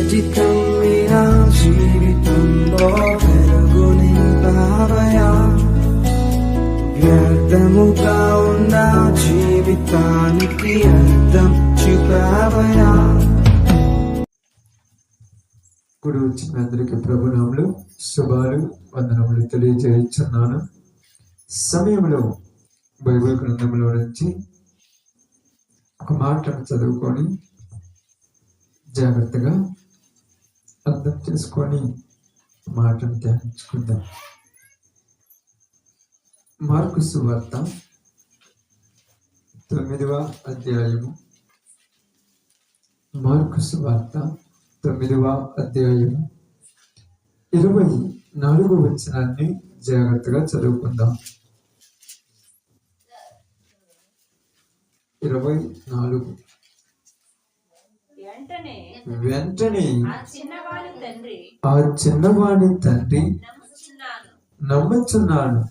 కమ్మిన జీవితంలో వెలుగు నింపావయా, వ్యర్థముగా ఉన్న జీవితానికి అర్థం చూపావయా. ఇప్పుడు వచ్చిన అందరికీ ప్రభునాములు శుభాలు వందనములు తెలియజేస్తున్నాను. సమయంలో బైబిల్ గ్రంథంలో నుంచి ఒక మాటను చదువుకొని జాగ్రత్తగా అర్థం చేసుకొని మాటను ధ్యానించుకుందాం. మార్కు సువార్త 9వ అధ్యాయము. మార్కు సువార్త 9వ అధ్యాయము 24వ వచనాన్ని జాగ్రత్తగా చదువుకుందాం. 24. వెంటనే ఆ చిన్నవాడి తండ్రి నమ్ముచున్నాను,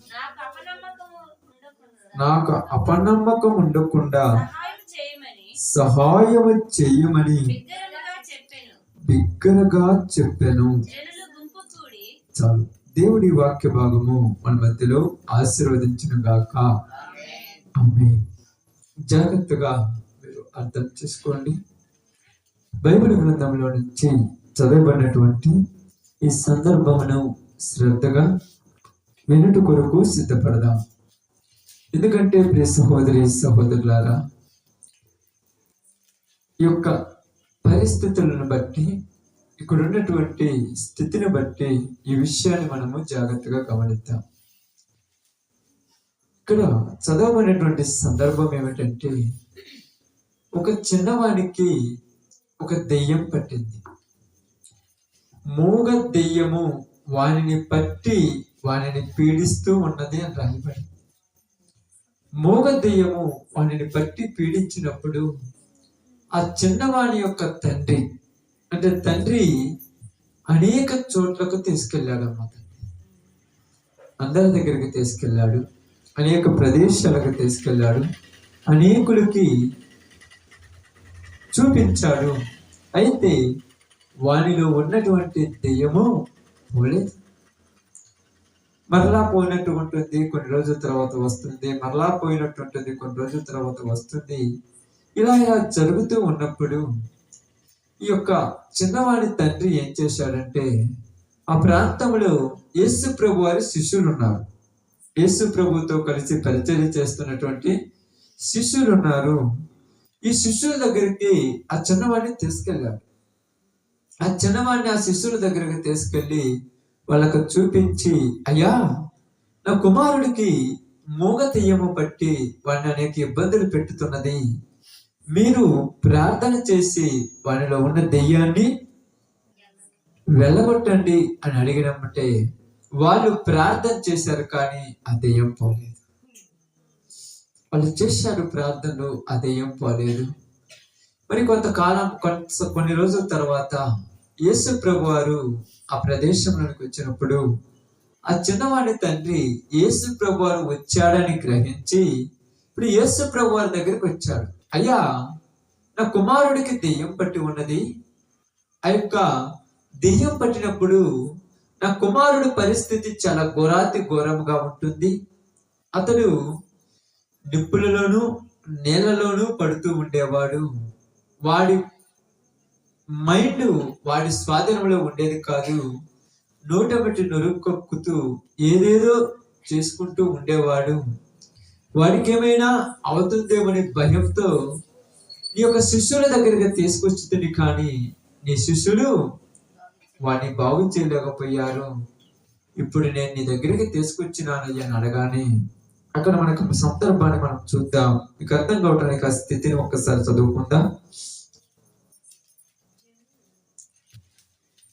నాకు అపనమ్మకం ఉండకుండా సహాయము చేయమని బిగ్గరగా చెప్పాను. చాలు. దేవుడి వాక్య భాగము మన మధ్యలో ఆశీర్వదించును గాక. ఆమేన్. జాగ్రత్తగా మీరు అర్థం చేసుకోండి. బైబిల్ గ్రంథంలో నుంచి చదవబడినటువంటి ఈ సందర్భమును శ్రద్ధగా వినుట కొరకు సిద్ధపడదాం. ఎందుకంటే ప్రియ సహోదరి సహోదరులారా, ఈ యొక్క పరిస్థితులను బట్టి, ఇక్కడ ఉన్నటువంటి స్థితిని బట్టి ఈ విషయాన్ని మనము జాగ్రత్తగా గమనిద్దాం. ఇక్కడ చదవబడినటువంటి సందర్భం ఏమిటంటే, ఒక చిన్నవానికి ఒక దెయ్యం పట్టింది. మూగ దెయ్యము వానిని పట్టి వానిని పీడిస్తూ ఉన్నది అని రాయబడి. మూగ దెయ్యము వానిని పట్టి పీడించినప్పుడు ఆ చిన్నవాని యొక్క తండ్రి, అంటే తండ్రి అనేక చోట్లకు తీసుకెళ్ళాడు. అన్నమాట అందరి దగ్గరికి తీసుకెళ్ళాడు, అనేక ప్రదేశాలకు తీసుకెళ్ళాడు, అనేకులకి చూపించాడు. అయితే వానిలో ఉన్నటువంటి దెయ్యము పోలేదు. మరలా పోయినట్టుంటుంది, కొన్ని రోజుల తర్వాత వస్తుంది, మరలా పోయినట్టుంటుంది, కొన్ని రోజుల తర్వాత వస్తుంది. ఇలా జరుగుతూ ఉన్నప్పుడు ఈ యొక్క చిన్నవాడి తండ్రి ఏం చేశాడంటే, ఆ ప్రాంతంలో యేసు ప్రభు వారి శిష్యులు ఉన్నారు. యేసు ప్రభుతో కలిసి పరిచర్య చేస్తున్నటువంటి శిష్యులు ఉన్నారు. ఈ శిష్యుల దగ్గరికి ఆ చిన్నవాడిని తీసుకెళ్ళాడు. ఆ చిన్నవాడిని ఆ శిష్యుల దగ్గరికి తీసుకెళ్ళి వాళ్ళకు చూపించి, అయ్యా, నా కుమారుడికి మూగ దెయ్యము పట్టి వాడిని అనేక ఇబ్బందులు పెట్టుతున్నది, మీరు ప్రార్థన చేసి వానిలో ఉన్న దెయ్యాన్ని వెళ్ళగొట్టండి అని అడిగినమ్మంటే వాళ్ళు ప్రార్థన చేశారు, కానీ ఆ దెయ్యం పోలేదు. వాళ్ళు చేశారు ప్రార్థనలు, ఆ దెయ్యం పోలేదు. మరి కొంతకాలం, కొన్ని రోజుల తర్వాత యేసు ప్రభు వారు ఆ ప్రదేశంలోకి వచ్చినప్పుడు ఆ చిన్నవాడి తండ్రి యేసు ప్రభు వారు వచ్చాడని గ్రహించి ఇప్పుడు యేసు ప్రభు వారి దగ్గరికి వచ్చాడు. అయ్యా, నా కుమారుడికి దెయ్యం పట్టి ఉన్నది. ఆ యొక్క దెయ్యం పట్టినప్పుడు నా కుమారుడి పరిస్థితి చాలా ఘోరంగా ఉంటుంది. అతడు నిప్పులలోనూ నేలలోనూ పడుతూ ఉండేవాడు. వాడి మైండ్ వాడి స్వాధీనంలో ఉండేది కాదు. నోట బట్టి నొరుక్కొక్కుతూ ఏదేదో చేసుకుంటూ ఉండేవాడు. వాడికి ఏమైనా అవుతుందేమని భయంతో నీ యొక్క శిష్యుల దగ్గరికి తీసుకొచ్చింది, కానీ నీ శిష్యులు వాడిని బాగు చేయలేకపోయారు. ఇప్పుడు నేను నీ దగ్గరికి తీసుకొచ్చినానయ్యా అని అడగానే అక్కడ మనకు సందర్భాన్ని మనం చూద్దాం. మీకు అర్థం కావడానికి ఆ స్థితిని ఒక్కసారి చదువుకుందాం.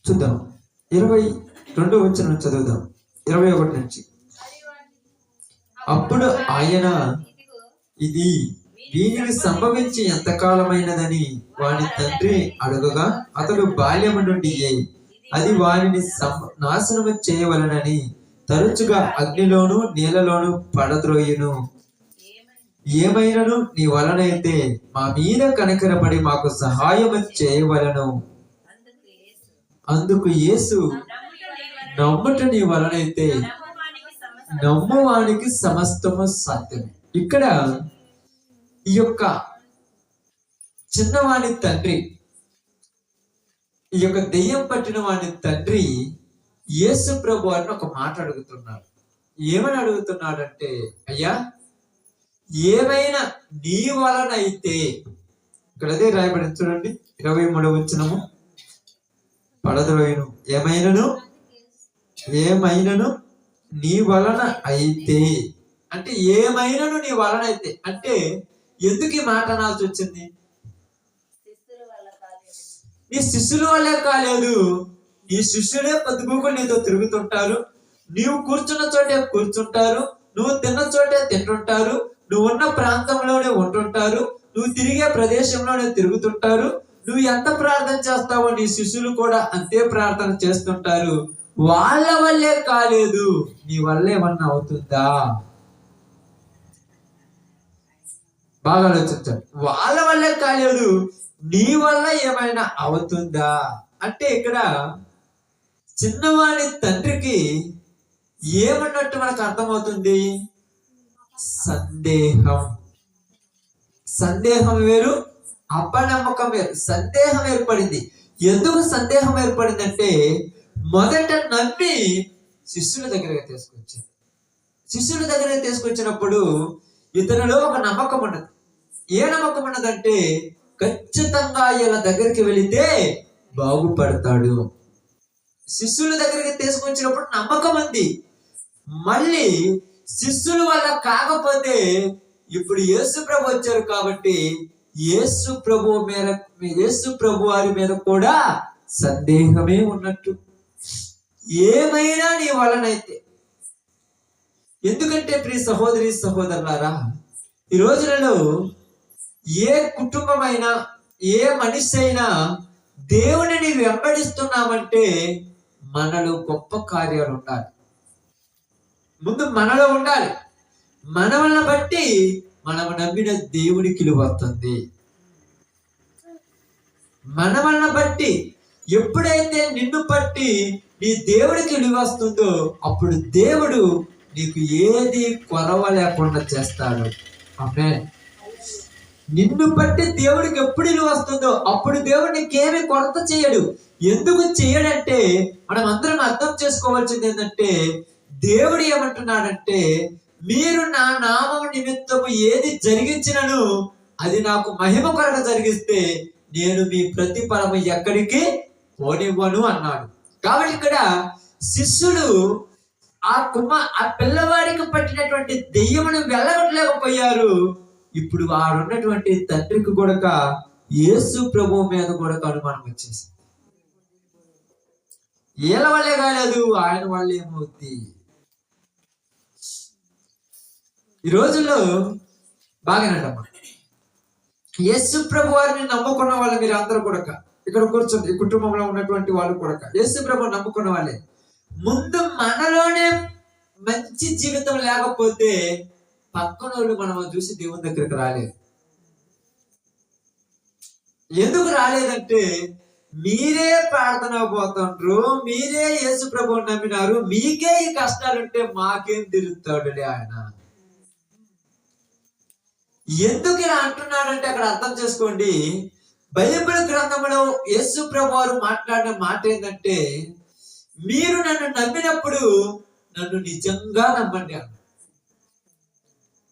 చూద్దాం. 22వ వచనం చదువుదాం. 21 నుంచి. అప్పుడు ఆయన, ఇది వీనికి సంభవించి ఎంతకాలమైనదని వాని తండ్రి అడుగగా, అతడు బాల్యము నుండి అది వారిని నాశనము చేయవలనని తరచుగా అగ్నిలోను నీళ్ళలోను పడద్రోయును. ఏమైనను నీ వలనైతే మా మీద కనికరపడి మాకు సహాయం చేయవలను. అందుకు యేసు, నమ్ముట నీ వలనైతే నమ్మువానికి సమస్తము సాధ్యమే. ఇక్కడ ఈ యొక్క చిన్నవాని తండ్రి, ఈ యొక్క దెయ్యం పట్టిన వాని తండ్రి యేసు ప్రభు అని ఒక మాట అడుగుతున్నాడు. ఏమని అడుగుతున్నాడంటే, అయ్యా ఏమైనా నీ వలనైతే, ఇక్కడ అదే రాయబడి చూడండి 23వ వచనము, పడద్రోయును ఏమైనను నీ వలన అయితే, అంటే ఏమైనను నీ వలన అయితే అంటే ఎందుకు ఈ మాట అనాల్సి వచ్చింది? నీ శిష్యుల వల్లే కాలేదు, నీ శిష్యులే పొద్దుగూకులు నీతో తిరుగుతుంటారు, నీవు కూర్చున్న చోటే కూర్చుంటారు, నువ్వు తిన్న చోటే తింటుంటారు, నువ్వు ఉన్న ప్రాంతంలోనే ఉంటుంటారు, నువ్వు తిరిగే ప్రదేశంలోనే తిరుగుతుంటారు. నువ్వు ఎంత ప్రార్థన చేస్తావో నీ శిష్యులు కూడా అంతే ప్రార్థన చేస్తుంటారు. వాళ్ళ వల్లే కాలేదు, నీ వల్ల ఏమన్నా అవుతుందా? బాగా ఆలోచించాలి. వాళ్ళ వల్లే కాలేదు, నీ వల్ల ఏమైనా అవుతుందా అంటే ఇక్కడ చిన్నవాడి తండ్రికి ఏమన్నట్టు మనకు అర్థమవుతుంది? సందేహం వేరు, అపనమ్మకం వేరు. సందేహం ఏర్పడింది. ఎందుకు సందేహం ఏర్పడిందంటే, మొదట నమ్మి శిష్యుల దగ్గరగా తీసుకొచ్చినప్పుడు ఇతనిలో ఒక నమ్మకం ఉన్నది. ఏ నమ్మకం ఉన్నదంటే, ఖచ్చితంగా ఇలా దగ్గరికి వెళితే బాగుపడతాడు. శిష్యుల దగ్గరికి తీసుకొచ్చినప్పుడు నమ్మకం ఉంది. మళ్ళీ శిష్యుల వల్ల కాకపోతే ఇప్పుడు యేసు ప్రభు వచ్చారు కాబట్టి యేసు ప్రభు వారి మీద కూడా సందేహమే ఉన్నట్టు. ఏమైనా నీ వలనైతే, ఎందుకంటే ప్రియ సహోదరి సహోదరులారా, ఈ రోజులలో ఏ కుటుంబమైనా ఏ మనిషి అయినా దేవునిని వెంబడిస్తున్నామంటే మనలో గొప్ప కార్యాలు ఉండాలి. ముందు మనలో ఉండాలి. మనల్ని బట్టి మనం నమ్మిన దేవునికి విలువ వస్తుంది. మనల్ని బట్టి ఎప్పుడైతే నిన్ను బట్టి నీ దేవుడికి విలువ వస్తుందో అప్పుడు దేవుడు నీకు ఏది కొరవ లేకుండా చేస్తాడు. ఆమేన్. నిన్ను బట్టి దేవుడికి ఎప్పుడు విలువ వస్తుందో అప్పుడు దేవుడు నీకేమి కొరత చేయడు. ఎందుకు చేయడంటే మనం అందరం అర్థం చేసుకోవాల్సింది ఏంటంటే, దేవుడు ఏమంటున్నాడంటే, మీరు నా నామం నిమిత్తము ఏది జరిగించినను అది నాకు మహిమ కొరకు జరిగిస్తే నేను మీ ప్రతిఫలము ఎక్కడికి పోనివ్వను అన్నాడు. కాబట్టి ఇక్కడ శిష్యులు ఆ పిల్లవాడికి పట్టినటువంటి దెయ్యమును వెళ్ళగొట్టలేకపోయారు. ఇప్పుడు వాడున్నటువంటి తండ్రికి కూడా యేసు ప్రభు మీద కూడా అనుమానం వచ్చేసి, వీళ్ళ వల్లే కాలేదు, ఆయన వల్ల ఏమవుద్ది? ఈ రోజుల్లో బాగానంటమ్మా, యేసు ప్రభు వారిని నమ్ముకున్న వాళ్ళు మీరు అందరూ కూడా ఇక్కడ కూర్చొని ఈ కుటుంబంలో ఉన్నటువంటి వాళ్ళు కూడా యేసు ప్రభు నమ్ముకున్న వాళ్ళే. ముందు మనలోనే మంచి జీవితం లేకపోతే పక్కన వాళ్ళు మనం చూసి దేవుని దగ్గరికి రాలేదు. ఎందుకు రాలేదంటే మీరే ప్రార్థన పోతుండ్రు, మీరే యేసు ప్రభువు నమ్మినారు, మీకే ఈ కష్టాలుంటే మాకేం తిరుగుతాడులే ఆయన. ఎందుకు ఇలా అంటున్నాడంటే అక్కడ అర్థం చేసుకోండి. బైబిల్ గ్రంథంలో యేసు ప్రభు వారు మాట్లాడిన మాట ఏంటంటే, మీరు నన్ను నమ్మినప్పుడు నన్ను నిజంగా నమ్మండి అన్న.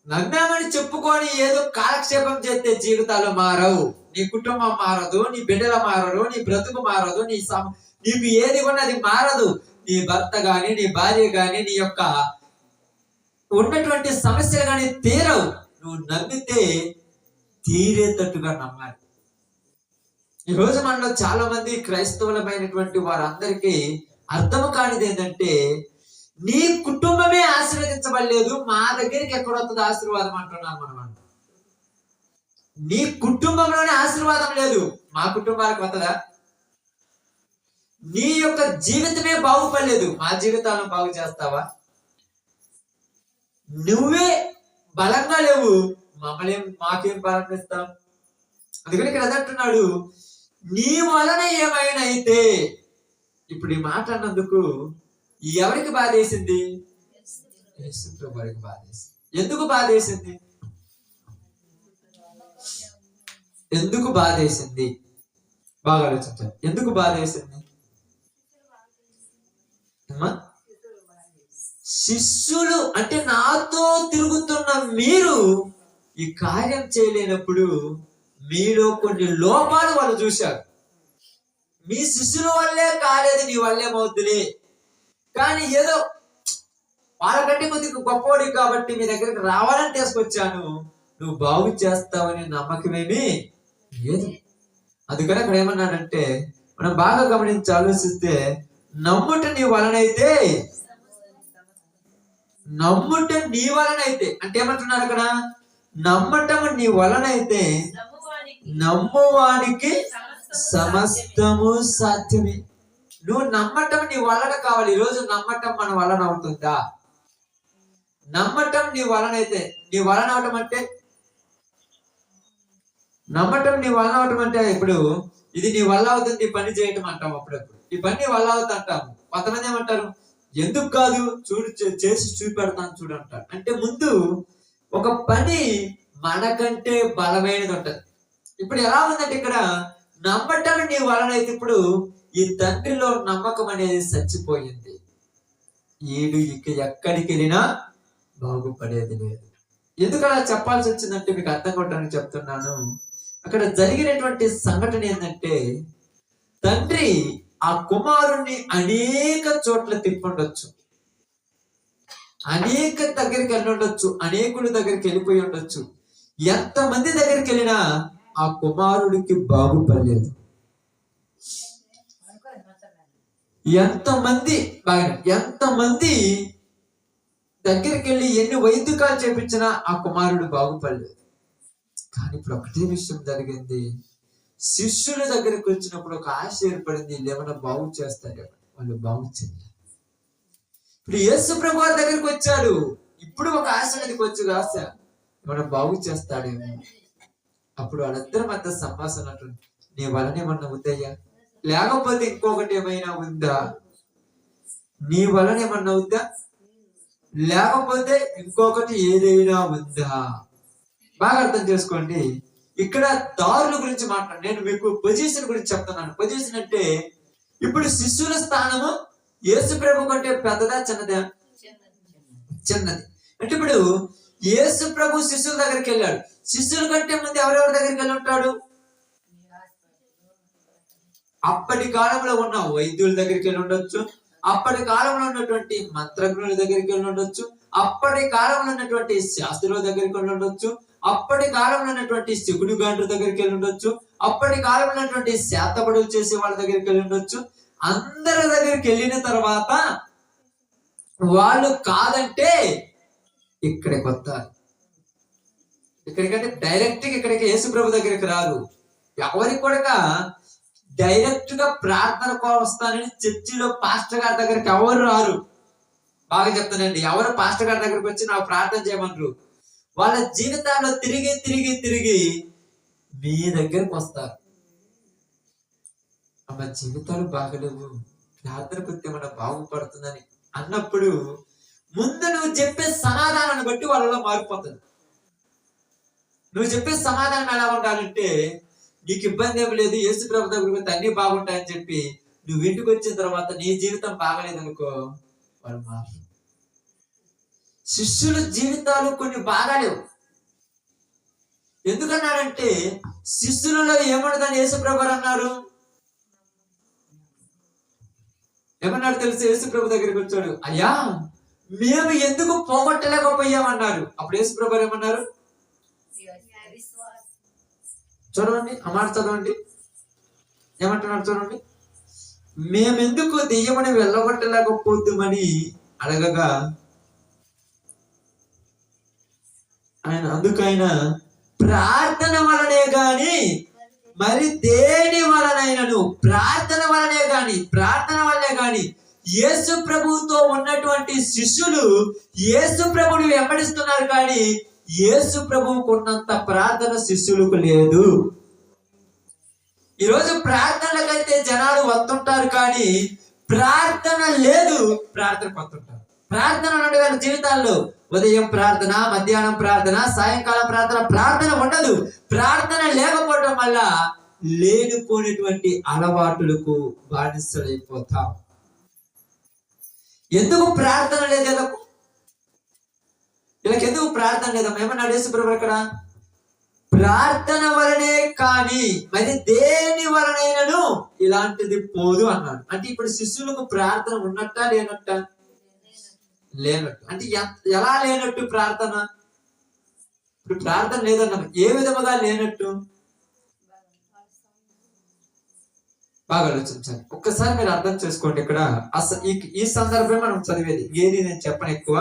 నమ్మామని చెప్పుకొని ఏదో కాలక్షేపం చేస్తే జీవితాలు మారవు. నీ కుటుంబం మారదు, నీ బిడ్డలు మారరు, నీ బ్రతుకు మారదు, నీకు ఏది ఉన్నది మారదు. నీ భర్త గాని, నీ భార్య గాని, నీ యొక్క ఉన్నటువంటి సమస్యలు గాని తీరవు. నువ్వు నమ్మితే తీరేటట్టుగా నమ్మాలి. ఈ రోజు మనలో చాలా మంది క్రైస్తవులమైనటువంటి వారందరికీ అర్థం కానిది ఏంటంటే, నీ కుటుంబమే ఆశీర్వదించబడలేదు, మా దగ్గరికి ఎక్కడ వస్తుంది ఆశీర్వాదం అంటున్నాం మనం. నీ కుటుంబంలోనే ఆశీర్వాదం లేదు, మా కుటుంబాలకు వస్తుందా? నీ యొక్క జీవితమే బాగుపడలేదు, మా జీవితాలను బాగు చేస్తావా? నువ్వే బలంగా లేవు, మాకేం బలం ఇస్తాం? అందుకని ఇక్కడ అంటున్నాడు, నీ వలన ఏమైనా అయితే, ఇప్పుడు ఈ మాట అన్నందుకు ఎవరికి బాధ వేసింది? యేసు ప్రభు వారికి బాధ వేసింది. ఎందుకు బాధ వేసింది? ఎందుకు బాధ వేసింది? బాగా ఆలోచించాలి. ఎందుకు బాధ వేసింది? శిష్యులు అంటే నాతో తిరుగుతున్న మీరు ఈ కార్యం చేయలేనప్పుడు మీలో కొన్ని లోపాలు వాళ్ళు చూశారు. మీ శిష్యుల వల్లే కాలేదు, నీ వల్లే మౌద్దులే, కానీ ఏదో వాళ్ళకంటే కొద్దిగా గొప్పవాడి కాబట్టి మీ దగ్గరికి రావాలని తీసుకొచ్చాను, నువ్వు బాగు చేస్తావని నమ్మకమేమి లేదు. అందుకని అక్కడ ఏమన్నాడంటే, మనం బాగా గమనించి ఆలోచిస్తే, నమ్ముట నీ వలనైతే, నమ్ముట నీ వలనైతే అంటే ఏమంటున్నారు అక్కడ? నమ్మటం నీ వలనైతే నమ్మువానికి సమస్తము సాధ్యమే. నువ్వు నమ్మటం నీ వలన కావాలి. ఈరోజు నమ్మటం మన వలన అవుతుందా? నమ్మటం నీ వలనైతే, నీ వలన అవటం అంటే, నమ్మటం నీ వలన అవటం అంటే, ఇప్పుడు ఇది నీ వల్ల అవుతుంది ఈ పని చేయటం అంటాం. అప్పుడప్పుడు ఈ పని నీ వల్ల అవుతుంది అంటాము. కొంతమంది ఏమంటారు, ఎందుకు కాదు, చూడు చేసి చూపెడతాను చూడు అంటారు. అంటే ముందు ఒక పని మనకంటే బలమైనది ఉంటది. ఇప్పుడు ఎలా ఉందంటే, ఇక్కడ నమ్మటం నీ వలనైతే ఇప్పుడు ఈ తండ్రిలో నమ్మకం అనేది చచ్చిపోయింది. ఈడు ఇక ఎక్కడికి వెళ్ళినా బాగుపడేది లేదు. ఎందుకు అలా చెప్పాల్సి వచ్చిందంటే మీకు అర్థం కొట్టడానికి చెప్తున్నాను. అక్కడ జరిగినటువంటి సంఘటన ఏంటంటే, తండ్రి ఆ కుమారుణ్ణి అనేక చోట్ల తిప్పుండొచ్చు, అనేక దగ్గరికి వెళ్ళి ఉండొచ్చు, అనేకుడి దగ్గరికి వెళ్ళిపోయి ఉండొచ్చు. ఎంతమంది దగ్గరికి వెళ్ళినా ఆ కుమారుడికి బాగుపడలేదు. ఎంతమంది దగ్గరికి వెళ్ళి ఎన్ని వైద్యకాలు చేపించినా ఆ కుమారుడు బాగుపడలేదు. కానీ ఇప్పుడు ఒకటే విషయం జరిగింది. శిష్యుల దగ్గరికి వచ్చినప్పుడు ఒక ఆశ ఏర్పడింది, ఏమైనా బాగు చేస్తారేమో. వాళ్ళు బాగు చేయాలి. ఇప్పుడు యేసు ప్రభు వారి దగ్గరికి వచ్చాడు. ఇప్పుడు ఒక ఆశ మీదకి వచ్చి ఆశ, ఏమైనా బాగు చేస్తాడేమో. అప్పుడు వాళ్ళిద్దరి మధ్య సంభాషణ అంటుంది, నీ వలన ఏమన్నా ఉందయ్యా, లేకపోతే ఇంకొకటి ఏమైనా ఉందా? నీ వలన ఏమన్నా ఉందా, లేకపోతే ఇంకొకటి ఏదైనా ఉందా? బాగా అర్థం చేసుకోండి. ఇక్కడ దారుల గురించి నేను మీకు పొజిషన్ గురించి చెప్తున్నాను. పొజిషన్ అంటే, ఇప్పుడు శిష్యుల స్థానము యేసు ప్రభు కంటే పెద్దదా చిన్నదా? చిన్నది. అంటే ఇప్పుడు యేసు ప్రభు శిష్యుల దగ్గరికి వెళ్ళాడు. శిష్యుల కంటే ముందు ఎవరెవరి దగ్గరికి వెళ్ళి ఉంటాడు? అప్పటి కాలంలో ఉన్న వైద్యుల దగ్గరికి వెళ్ళి ఉండొచ్చు, అప్పటి కాలంలో ఉన్నటువంటి మంత్రజ్ఞుల దగ్గరికి వెళ్ళి ఉండొచ్చు, అప్పటి కాలంలో ఉన్నటువంటి శాస్త్రుల దగ్గరికి వెళ్ళి ఉండొచ్చు, అప్పటి కాలంలో ఉన్నటువంటి శకుడు గాండ్రు దగ్గరికి వెళ్ళి ఉండొచ్చు, అప్పటి కాలంలో ఉన్నటువంటి శాతబడులు చేసే వాళ్ళ దగ్గరికి వెళ్ళి ఉండొచ్చు. అందరి దగ్గరికి వెళ్ళిన తర్వాత వాళ్ళు కాదంటే ఇక్కడికి వస్తారు. ఇక్కడికంటే డైరెక్ట్ గా ఇక్కడికి యేసు ప్రభు దగ్గరికి రారు. ఎవరికి కూడా డైరెక్ట్ గా ప్రార్థనకు వస్తానని చర్చిలో పాస్టర్ గారి దగ్గరికి ఎవరు రారు. బాగా చెప్తానండి, ఎవరు పాస్టర్ గారి దగ్గరికి వచ్చి నాకు ప్రార్థన చేయమన్నారు. వాళ్ళ జీవితాల్లో తిరిగి మీ దగ్గరకు వస్తారు. మన జీవితాలు బాగలేవు, ప్రార్థనకు వస్తే మనం బాగుపడుతుందని అన్నప్పుడు ముందు నువ్వు చెప్పే సమాధానాన్ని బట్టి వాళ్ళలో మారిపోతుంది. నువ్వు చెప్పే సమాధానం ఎలా ఉండాలంటే, నీకు ఇబ్బంది ఏమి లేదు, యేసు ప్రభు దగ్గరికి అన్ని బాగుంటాయని చెప్పి నువ్వు ఇంటికి వచ్చిన తర్వాత నీ జీవితం బాగలేదనుకో, వాళ్ళు మారు. శిష్యుల జీవితాలు కొన్ని బాగాలేవు. ఎందుకన్నారంటే, శిష్యులలో ఏమన్నదని యేసు ప్రభు అన్నారు. ఏమన్నాడు తెలుసు? యేసు ప్రభు దగ్గరికి వచ్చాడు, అయ్యా మేము ఎందుకు పోగొట్టలేకపోయామన్నారు. అప్పుడు యేసు ప్రభు ఏమన్నారు? చూడండి, ఆ మాట చదవండి, ఏమంటున్నారు చూడండి. మేమెందుకు దెయ్యమని వెళ్ళగొట్టలేకపోద్దామని అడగగా అందుకైనా ప్రార్థన వలనే గాని మరి దేని వలనైనను, ప్రార్థన వల్లనే గాని యేసు ప్రభువుతో ఉన్నటువంటి శిష్యులు యేసు ప్రభుని వెంబడిస్తున్నారు, కానీ యేసు ప్రభువుకు ఉన్నంత ప్రార్థన శిష్యులకు లేదు. ఈరోజు ప్రార్థనలకైతే జనాలు వస్తుంటారు, కానీ ప్రార్థన లేదు, ప్రార్థన పొందుతుంటారు. ప్రార్థన ఉండే వాళ్ళ జీవితాల్లో ఉదయం ప్రార్థన, మధ్యాహ్నం ప్రార్థన, సాయంకాలం ప్రార్థన, ప్రార్థన ఉండదు. ప్రార్థన లేకపోవడం వల్ల లేనిపోయినటువంటి అలవాటులకు బానిసలైపోతాం. ఎందుకు ప్రార్థన లేదు? వీళ్ళకి ఎందుకు ప్రార్థన లేదమ్మా? ఏమన్నాడు యేసుప్రభువు ఇక్కడ? ప్రార్థన వలనే కానీ మరి దేని వలనైనను ఇలాంటిది పోదు అన్నాడు. అంటే ఇప్పుడు శిష్యులకు ప్రార్థన ఉన్నట్టా లేనట్ట? లేనట్టు. అంటే ఎలా లేనట్టు ప్రార్థన? ఇప్పుడు ప్రార్థన లేదన్నాం, ఏ విధముగా లేనట్టు? బాగా ఆలోచించాలి. ఒక్కసారి మీరు అర్థం చేసుకోండి. ఇక్కడ ఈ సందర్భం మనం చదివేది ఏది నేను చెప్పను ఎక్కువ.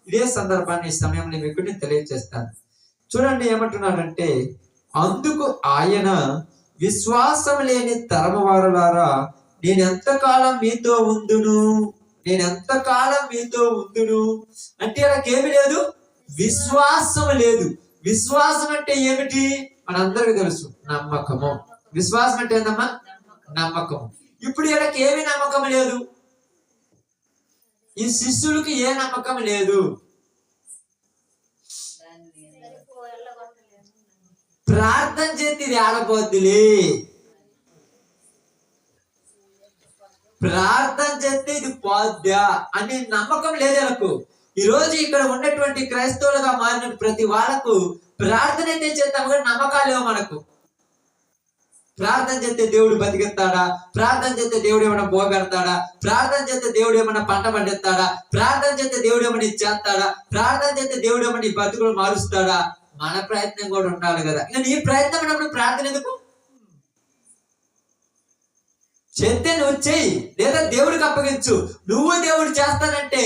ఇదే సందర్భాన్ని ఈ సమయంలో మీకు నేను తెలియజేస్తాను. చూడండి ఏమంటున్నాడంటే, అందుకు ఆయన, విశ్వాసం లేని తరము వారులారా, నేను ఎంతకాలం మీతో ఉందును అంటే వాళ్ళకేమి లేదు, విశ్వాసం లేదు. విశ్వాసం అంటే ఏమిటి? మనందరికీ తెలుసు, నమ్మకము. విశ్వాసం అంటే ఏందమ్మా? నమ్మకం. ఇప్పుడు వీళ్ళకి ఏమి నమ్మకం లేదు? ఈ శిష్యులకి ఏ నమ్మకం లేదు? ప్రార్థన చేతి ఇది ఆడపోద్దులే, ప్రార్థన చేస్తే ఇది పోద్దా అనే నమ్మకం లేదు వీళ్ళకు. ఈ రోజు ఇక్కడ ఉన్నటువంటి క్రైస్తవులుగా మారిన ప్రతి వాళ్ళకు ప్రార్థన అయితే చేస్తాము కానీ నమ్మకాలు లేవు మనకు. ప్రార్థన చేస్తే దేవుడు బతికిస్తాడా? ప్రార్థన చేస్తే దేవుడు ఏమైనా పోగొడతాడా? ప్రార్థన చేస్తే దేవుడు ఏమైనా పంట పండిస్తాడా? ప్రార్థన చేస్తే దేవుడు ఏమైనా చేస్తాడా? ప్రార్థన చేస్తే దేవుడు ఏమైనా ఈ బతుకులు మారుస్తాడా? మన ప్రయత్నం కూడా ఉండాలి కదా. ఇంకా నీ ప్రయత్నం ఉన్నప్పుడు ప్రార్థన ఎందుకు? చేస్తే నువ్వు చెయ్యి, లేదా దేవుడికి అప్పగించు. నువ్వు దేవుడు చేస్తానంటే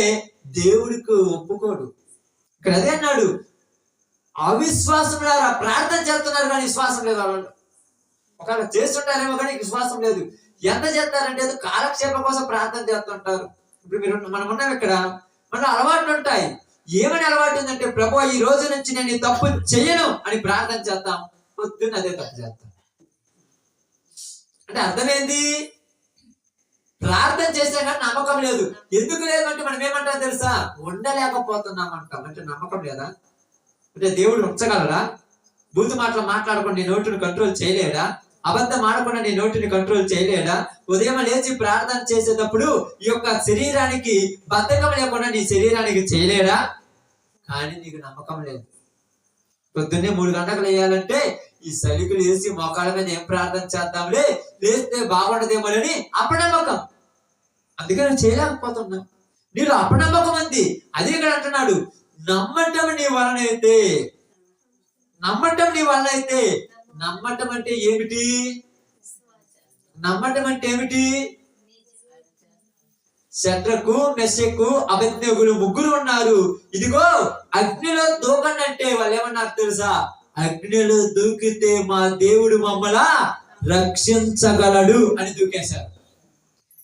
దేవుడికి ఒప్పుకోడు. ఇక్కడ అదే అన్నాడు, అవిశ్వాసం ద్వారా ప్రార్థన చేస్తున్నారు కానీ విశ్వాసం లేదు వాళ్ళు. ఒకవేళ చేస్తుంటారేమో కానీ విశ్వాసం లేదు. ఎంత చేస్తారంటే కాలక్షేపం కోసం ప్రార్థన చేస్తుంటారు. ఇప్పుడు మనం ఉన్నాం ఇక్కడ, మన అలవాట్లు ఉంటాయి. ఏమని అలవాటు ఉందంటే, ప్రభు ఈ రోజు నుంచి నేను ఈ తప్పు చెయ్యను అని ప్రార్థన చేస్తాం, పొద్దున్న అదే తప్పు చేస్తాం. అంటే అర్థమైంది, ప్రార్థన చేసే కానీ నమ్మకం లేదు. ఎందుకు లేదు అంటే మనం ఏమంటాం తెలుసా? ఉండలేకపోతున్నాం అంటాం. అంటే నమ్మకం లేదా? అంటే దేవుడు ఉంచగలరా? బూతు మాటలు మాట్లాడకుండా నీ నోటిని కంట్రోల్ చేయలేడా? అబద్ధం ఆడకుండా నీ నోటిని కంట్రోల్ చేయలేడా? ఉదయం లేచి ప్రార్థన చేసేటప్పుడు ఈ యొక్క శరీరానికి బద్ధకం లేకుండా నీ శరీరానికి చేయలేడా? కానీ నీకు నమ్మకం లేదు. పొద్దున్నే 3 గంటలకు లేయాలంటే ఈ సలికులు వేసి మోకాళ్ళ మీద ఏం ప్రార్థన చేద్దాంలే, లేస్తే బాగుండదేమోలని అపనమ్మకం. అందుకని చేయలేకపోతున్నా. నీలో అపనమ్మకం ఉంది. అదే ఇక్కడ అంటున్నాడు, నమ్మటం నీ వలన అయితే. నమ్మటం అంటే ఏమిటి? శద్రకు, మెషకు, అబేద్నెగోలు 3 ఉన్నారు. ఇదిగో అగ్నిలో దూకండి అంటే వాళ్ళు ఏమన్నారు తెలుసా? అగ్నిలో దూకితే మా దేవుడు మమ్మల్ని రక్షించగలడు అని దూకేశారు.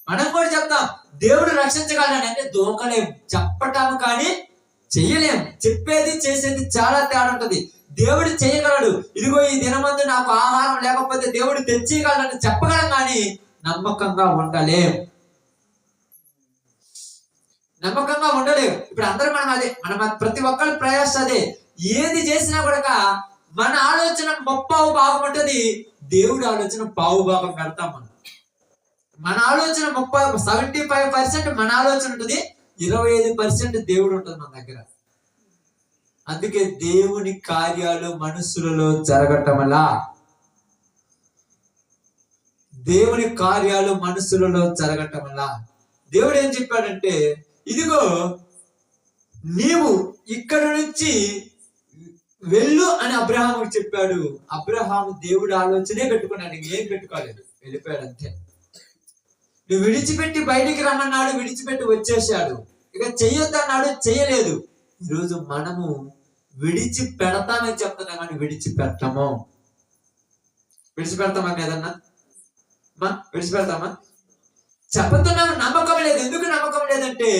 మనం కూడా చెప్తాం దేవుడు రక్షించగలడు అంటే దూకలేం, చెప్పటం కానీ చెయ్యలేం. చెప్పేది చేసేది చాలా తేడా ఉంటది. దేవుడు చేయగలడు. ఇదిగో ఈ దినమందు నాకు ఆహారం లేకపోతే దేవుడు తెచ్చేయగలడని చెప్పగలం కానీ నమ్మకంగా ఉండలేం. ఇప్పుడు అందరూ మనం అదే, మన ప్రతి ఒక్కరి ప్రయాస అదే. ఏది చేసినా కూడా మన ఆలోచన 30 భాగం ఉంటుంది, దేవుడి ఆలోచన 1/2 భాగం పెడతాం. మన ఆలోచన 75% మన ఆలోచన ఉంటుంది, 25% దేవుడు ఉంటుంది మన దగ్గర. అందుకే దేవుని కార్యాలు మనుషులలో జరగటమలా, దేవుడు ఏం చెప్పాడంటే, ఇదిగో నీవు ఇక్కడ నుంచి వెళ్ళు అని అబ్రహాముకి చెప్పాడు. అబ్రహాము దేవుడి ఆలోచనే పెట్టుకున్నాడు, ఏం పెట్టుకోలేదు, వెళ్ళిపోయాడు అంతే. నువ్వు విడిచిపెట్టి బయటికి రమ్మన్నాడు, విడిచిపెట్టి వచ్చేసాడు. ఇక చెయ్యొద్దన్నాడు, చెయ్యలేదు. ఈరోజు మనము విడిచిపెడతామని చెప్తున్నాం కానీ విడిచిపెడతామా లేదన్నా? విడిచిపెడతామా? చెప్తున్నాము, నమ్మకం లేదు. ఎందుకు నమ్మకం లేదంటే,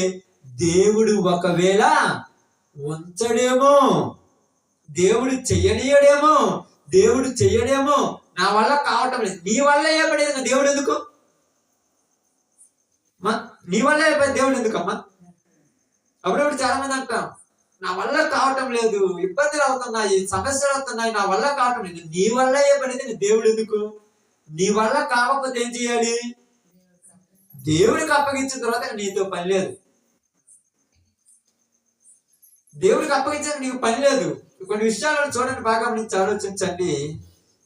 దేవుడు ఒకవేళ ఉంచడేమో, దేవుడు చెయ్యడేమో, నా వల్ల కావటం లేదు. నీ వల్ల ఏపడేది దేవుడు ఎందుకు? నీ వల్ల అయిపోయి దేవుడు ఎందుకమ్మా? అప్పుడప్పుడు చాలా మంది అంటాం, నా వల్ల కావటం లేదు, ఇబ్బందులు అవుతున్నాయి, సమస్యలు అవుతున్నాయి, నా వల్ల కావటం లేదు. నీ వల్ల ఏ పని దేవుడు ఎందుకు? నీ వల్ల కాకపోతే ఏం చేయాలి? దేవుడికి అప్పగించిన తర్వాత నీతో పని లేదు. దేవుడికి అప్పగించిన నీకు పని లేదు. కొన్ని విషయాలను చూడండి, బాగా నుంచి ఆలోచించండి.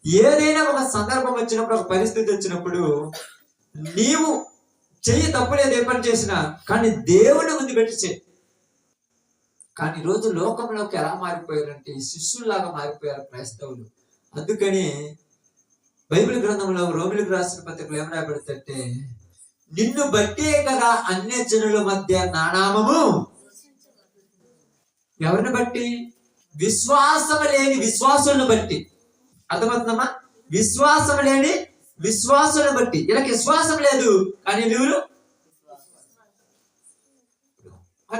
ఏదైనా ఒక సందర్భం వచ్చినప్పుడు, ఒక పరిస్థితి వచ్చినప్పుడు, నీవు చెయ్యి తప్పులేదు ఏ పని చేసినా, కానీ దేవుని ముందు పెట్టి చెయ్యి. కానీ ఈరోజు లోకంలోకి ఎలా మారిపోయారంటే శిష్యుల్లాగా మారిపోయారు క్రైస్తవులు. అందుకని బైబిల్ గ్రంథంలో రోమిలకు రాసిన పత్రికలు ఏం రాయబడుతుంటే, నిన్ను బట్టే కదా అన్య జనుల మధ్య నానామము. ఎవరిని బట్టి? విశ్వాసం లేని విశ్వాసులను బట్టి. అర్థమవుతుందమ్మా? విశ్వాసం లేని విశ్వాసులను బట్టి. వీళ్ళకి విశ్వాసం లేదు, కానీ వీళ్ళు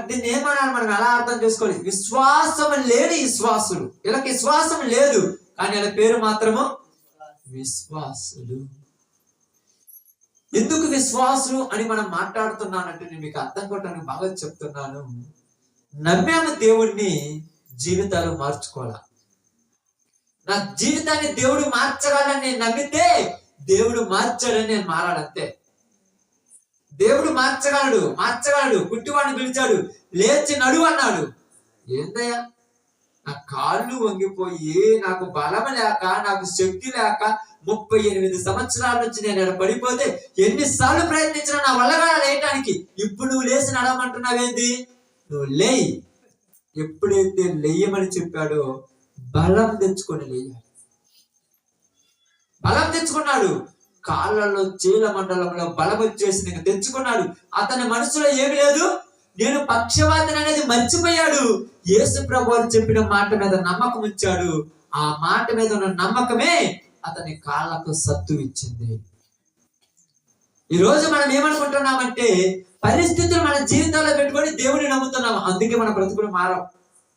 దీన్ని ఏమనాలి? మనం ఎలా అర్థం చేసుకోవాలి? విశ్వాసం లేని విశ్వాసులు. వీళ్ళకి విశ్వాసం లేదు, కానీ వీళ్ళ పేరు మాత్రము విశ్వాసులు. ఎందుకు విశ్వాసులు అని మనం మాట్లాడుతున్నానంటే, నేను మీకు అర్థం కొట్టడానికి బాగా చెప్తున్నాను. నమ్మాను దేవుణ్ణి, జీవితాలు మార్చుకోవాలా. నా జీవితాన్ని దేవుడు మార్చగలని నేను నమ్మితే దేవుడు మార్చాడని నేను మారాలంతే. దేవుడు మార్చగలడు. కుట్టివాడిని పిలిచాడు, లేచి నడువు అన్నాడు. ఏందయ్యా, నా కాళ్ళు వంగిపోయి, నాకు బలం లేక, నాకు శక్తి లేక 38 సంవత్సరాల నుంచి నేను పడిపోతే ఎన్నిసార్లు ప్రయత్నించినా నా వల్లగా లేయటానికి. ఇప్పుడు నువ్వు లేచి నడవమంటున్నావేంది? నువ్వు లేయి. ఎప్పుడైతే లేయమని చెప్పాడో బలం తెచ్చుకొని లేయాలి. బలం తెచ్చుకున్నాడు. కాళ్ళలో చీల మండలంలో బలం వచ్చేసి నీకు తెచ్చుకున్నాడు. అతని మనసులో ఏమి లేదు, నేను పక్షవాతిని అనేది మర్చిపోయాడు. యేసు ప్రభువు చెప్పిన మాట మీద నమ్మకం ఉంచాడు. ఆ మాట మీద ఉన్న నమ్మకమే అతని కాళ్ళకు సత్తు ఇచ్చింది. ఈ రోజు మనం ఏమనుకుంటున్నామంటే, పరిస్థితులు మన జీవితాల్లో పెట్టుకొని దేవుడిని నమ్ముతున్నాం, అందుకే మన బ్రతుకులు మారం.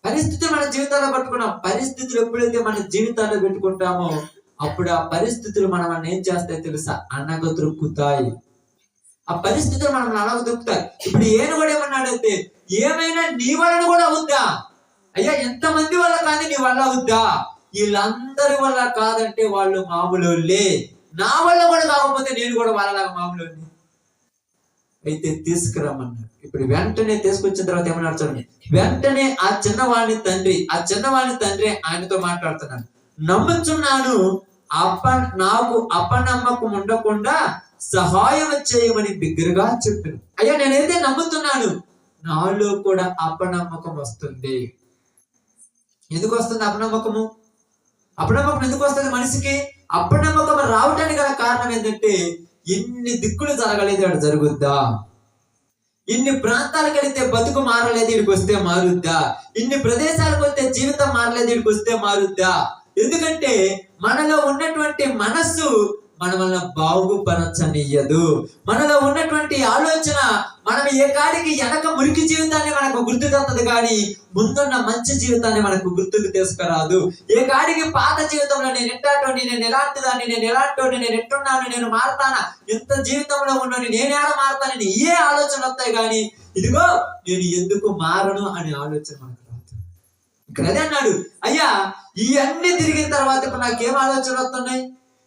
పరిస్థితులు మన జీవితాల్లో పట్టుకున్నాం. పరిస్థితులు ఎప్పుడైతే మన జీవితాల్లో పెట్టుకుంటామో అప్పుడు ఆ పరిస్థితులు మనం ఏం చేస్తాయి తెలుసా? అనగదొక్కుతాయి. ఆ పరిస్థితులు మనం అనగదొక్కుతాయి. ఇప్పుడు ఏను కూడా ఏమన్నాడైతే, ఏమైనా నీ వలన కూడా అవుద్దా? అయ్యా, ఎంతమంది వల్ల కానీ నీ వల్ల అవుద్దా? వీళ్ళందరి వల్ల కాదంటే వాళ్ళు మామూలులే. నా వల్ల కూడా కాకపోతే నేను కూడా వాళ్ళలాగా మామూలు అయితే తీసుకురమ్మన్నాడు. ఇప్పుడు వెంటనే తీసుకొచ్చిన తర్వాత ఏమన్నా చూడండి, వెంటనే ఆ చిన్నవాడిని తండ్రి ఆయనతో మాట్లాడుతున్నాడు. నమ్ముచున్నాను, నాకు అపనమ్మకం ఉండకుండా సహాయం చేయమని బిగ్గరగా చెప్పాను. అయ్యా, నేనైతే నమ్ముతున్నాను, నాలో కూడా అపనమ్మకం వస్తుంది. ఎందుకు వస్తుంది అపనమ్మకము? అపనమ్మకం ఎందుకు వస్తుంది మనిషికి? అపనమ్మకం రావడానికి గల కారణం ఏంటంటే, ఇన్ని దిక్కులు జరగలేదు, అక్కడ జరుగుద్దా? ఇన్ని ప్రాంతాలకు వెళితే బతుకు మారలేదు, ఇక్కడికి వస్తే మారుద్దా? ఇన్ని ప్రదేశాలకు వస్తే జీవితం మారలేదు, ఇక్కడికి వస్తే మారుద్దా? ఎందుకంటే మనలో ఉన్నటువంటి మనస్సు మన వల్ల బాగుపరచనియ్యదు. మనలో ఉన్నటువంటి ఆలోచన మనం ఏ కాడికి వెనక మురికి జీవితాన్ని మనకు గుర్తుకొస్తుంది, కానీ ముందున్న మంచి జీవితాన్ని మనకు గుర్తుకు తీసుకురాదు. ఏ కాడికి పాత జీవితంలో నేను ఎట్టాటోని, నేను ఎలాంటి దాన్ని, నేను ఎలాంటోని, నేను ఎట్టున్నాను, నేను మారుతానా, ఎంత జీవితంలో ఉన్నాను, నేనేలా మారుతానని ఏ ఆలోచన వస్తాయి, కానీ ఇదిగో నేను ఎందుకు మారను అనే ఆలోచన మనకు రాదు. ఇక్కడ అదే అన్నాడు, అయ్యా ఇవన్నీ తిరిగిన తర్వాత ఇప్పుడు నాకేం ఆలోచనలు వస్తున్నాయి?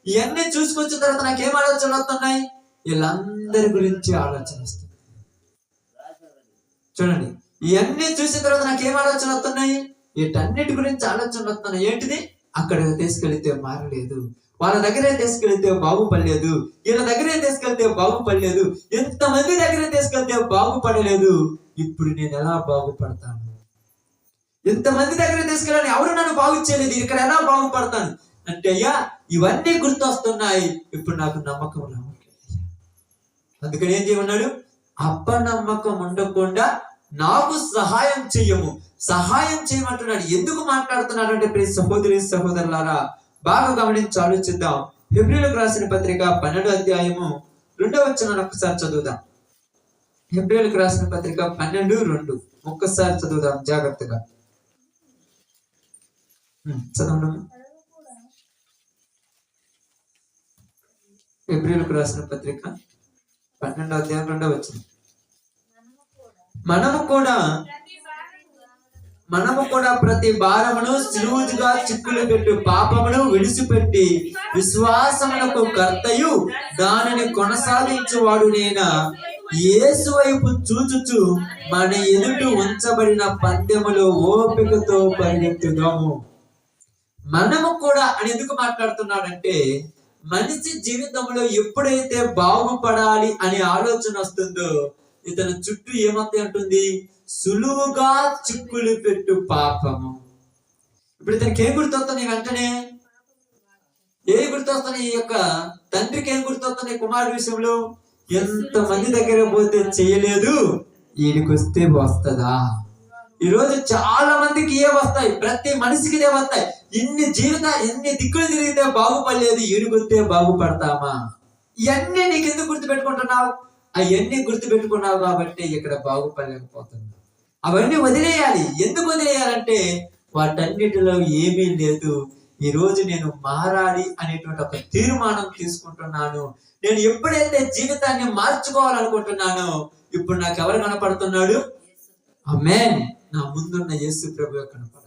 ఇవన్నీ చూసుకొచ్చిన తర్వాత నాకేం ఆలోచనలు వస్తున్నాయి? వీళ్ళందరి గురించి ఆలోచన వస్తుంది. చూడండి, ఇవన్నీ చూసిన తర్వాత నాకేం ఆలోచన వస్తున్నాయి? వీటన్నిటి గురించి ఆలోచనలు వస్తున్నాయి. ఏంటిది? అక్కడికి తీసుకెళ్తే మారలేదు, వాళ్ళ దగ్గరే తీసుకెళ్తే బాగుపడలేదు, వీళ్ళ దగ్గరే తీసుకెళ్తే బాగుపడలేదు, ఎంతమంది దగ్గరే తీసుకెళ్తే బాగుపడలేదు. ఇప్పుడు నేను ఎలా బాగుపడతాను? ఎంతమంది దగ్గర తీసుకెళ్ళాను, ఎవరు నన్ను బాగు చేయలేదు, ఇక్కడ ఎలా బాగుపడతాను అంటే, అయ్యా ఇవన్నీ గుర్తొస్తున్నాయి, ఇప్పుడు నాకు నమ్మకం రావట్లేదు. అందుకని ఏం చేయమన్నాడు? అపనమ్మకం ఉండకుండా నాకు సహాయం చేయమంటున్నాడు. ఎందుకు మాట్లాడుతున్నాడు అంటే, ప్రియ సహోదరి సహోదరులారా, బాగా గమనించి ఆలోచిద్దాం. హెబ్రీయులకు రాసిన పత్రిక 12వ అధ్యాయము 2వ వచనాన్ని ఒకసారి చదువుదాం. హెబ్రీయులకు రాసిన పత్రిక 12:2 ఒక్కసారి చదువుదాం జాగ్రత్తగా. చదవండి. హెబ్రీయులకు రాసిన పత్రిక 12వ అధ్యాయం 2వ వచనం. మనము కూడా ప్రతి భారమును సులువుగా చిక్కులు పెట్టు పాపమును విడిచిపెట్టి విశ్వాసమునకు కర్తయు దానిని కొనసాగించువాడు నేనా యేసు వైపు చూచుచు మన ఎదుట ఉంచబడిన పందెములో ఓపికతో పరిగెత్తుదాము. మనము కూడా అని ఎందుకు మాట్లాడుతున్నాడంటే, మనిషి జీవితంలో ఎప్పుడైతే బాగుపడాలి అనే ఆలోచన వస్తుందో ఇతని చుట్టూ ఏమవుతాయి అంటుంది, సులువుగా చిక్కులు పెట్టు పాపము. ఇప్పుడు ఇతనికి ఏం గుర్తొస్తుంది వెంటనే? ఏ గుర్తొస్తుంది? ఈ యొక్క తండ్రికి ఏం గుర్తొస్తుంది కుమారుడి విషయంలో? ఎంత మంది దగ్గర పోతే చేయలేదు, ఈయనకి వస్తే వస్తుందా? ఈరోజు చాలా మందికి ఏ వస్తాయి, ప్రతి మనిషికి ఇదే వస్తాయి. ఎన్ని దిక్కులు తిరిగితే బాగుపడలేదు, ఈయనకి వస్తే బాగుపడతామా? ఇవన్నీ నీకు ఎందుకు గుర్తు పెట్టుకుంటున్నావు? అవన్నీ గుర్తు పెట్టుకున్నావు కాబట్టి ఇక్కడ బాగుపడలేకపోతున్నావు. అవన్నీ వదిలేయాలి. ఎందుకు వదిలేయాలంటే వాటన్నిటిలో ఏమీ లేదు. ఈ రోజు నేను మారాలి అనేటువంటి ఒక తీర్మానం తీసుకుంటున్నాను. నేను ఎప్పుడైతే జీవితాన్ని మార్చుకోవాలనుకుంటున్నానో ఇప్పుడు నాకు ఎవరు కనపడుతున్నాడు? ఆమేన్. నా ముందున్న యేసు ప్రభువే కనపడాలి.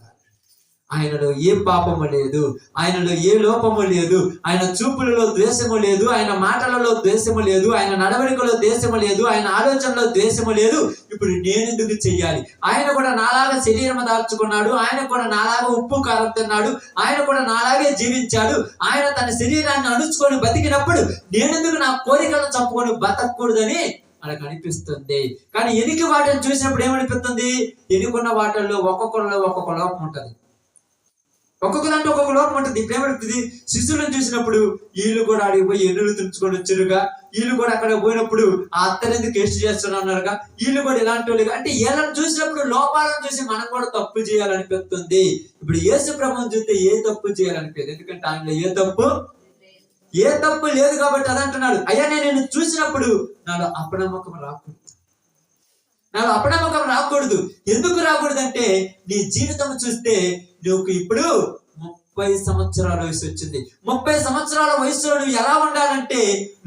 ఆయనలో ఏ పాపము లేదు, ఆయనలో ఏ లోపము లేదు, ఆయన చూపులలో ద్వేషము లేదు, ఆయన మాటలలో ద్వేషము లేదు, ఆయన నడవడికలో ద్వేషము లేదు, ఆయన ఆలోచనలో ద్వేషము లేదు. ఇప్పుడు నేను ఎందుకు చెయ్యాలి? ఆయన కూడా నాలాగా శరీరం దాల్చుకున్నాడు, ఆయన కూడా నాలాగా ఉప్పు కారం తిన్నాడు, ఆయన కూడా నాలాగే జీవించాడు. ఆయన తన శరీరాన్ని అణుచుకొని బతికినప్పుడు నేనెందుకు నా కోరికలను చంపుకొని బతకూడదని మనకు అనిపిస్తుంది. కానీ ఎనికి వాటిని చూసినప్పుడు ఏమనిపిస్తుంది? ఎనుకున్న వాటిల్లో ఒక్కొక్కరిలో ఒక్కొక్క లోపం ఉంటుంది. ఒక్కొక్కరంటే ఒక్కొక్క లోపం ఉంటుంది. ఇప్పుడు ఏమవుతుంది? శిశువులను చూసినప్పుడు వీళ్ళు కూడా అడిగిపోయి ఎన్నులు తుంచుకొని వచ్చారుగా, వీళ్ళు కూడా అక్కడ పోయినప్పుడు ఆ అత్తనెందుకు టేస్ట్ చేస్తున్నారుగా, వీళ్ళు కూడా ఇలాంటి వాళ్ళు. అంటే వీళ్ళని చూసినప్పుడు లోపాలను చూసి మనం కూడా తప్పు చేయాలనిపిస్తుంది. ఇప్పుడు యేసు ప్రభువుని చూస్తే ఏ తప్పు చేయాలనిపించదు, ఎందుకంటే ఆయనలో ఏ తప్పు లేదు కాబట్టి అదంటున్నాడు. అయ్యా నేను చూసినప్పుడు నాలో అపనమ్మకం రాకూడదు. ఎందుకు రాకూడదు అంటే నీ జీవితం చూస్తే నువ్వు ఇప్పుడు 30 సంవత్సరాల వయసు వచ్చింది. 30 సంవత్సరాల వయసులో నువ్వు ఎలా ఉండాలంటే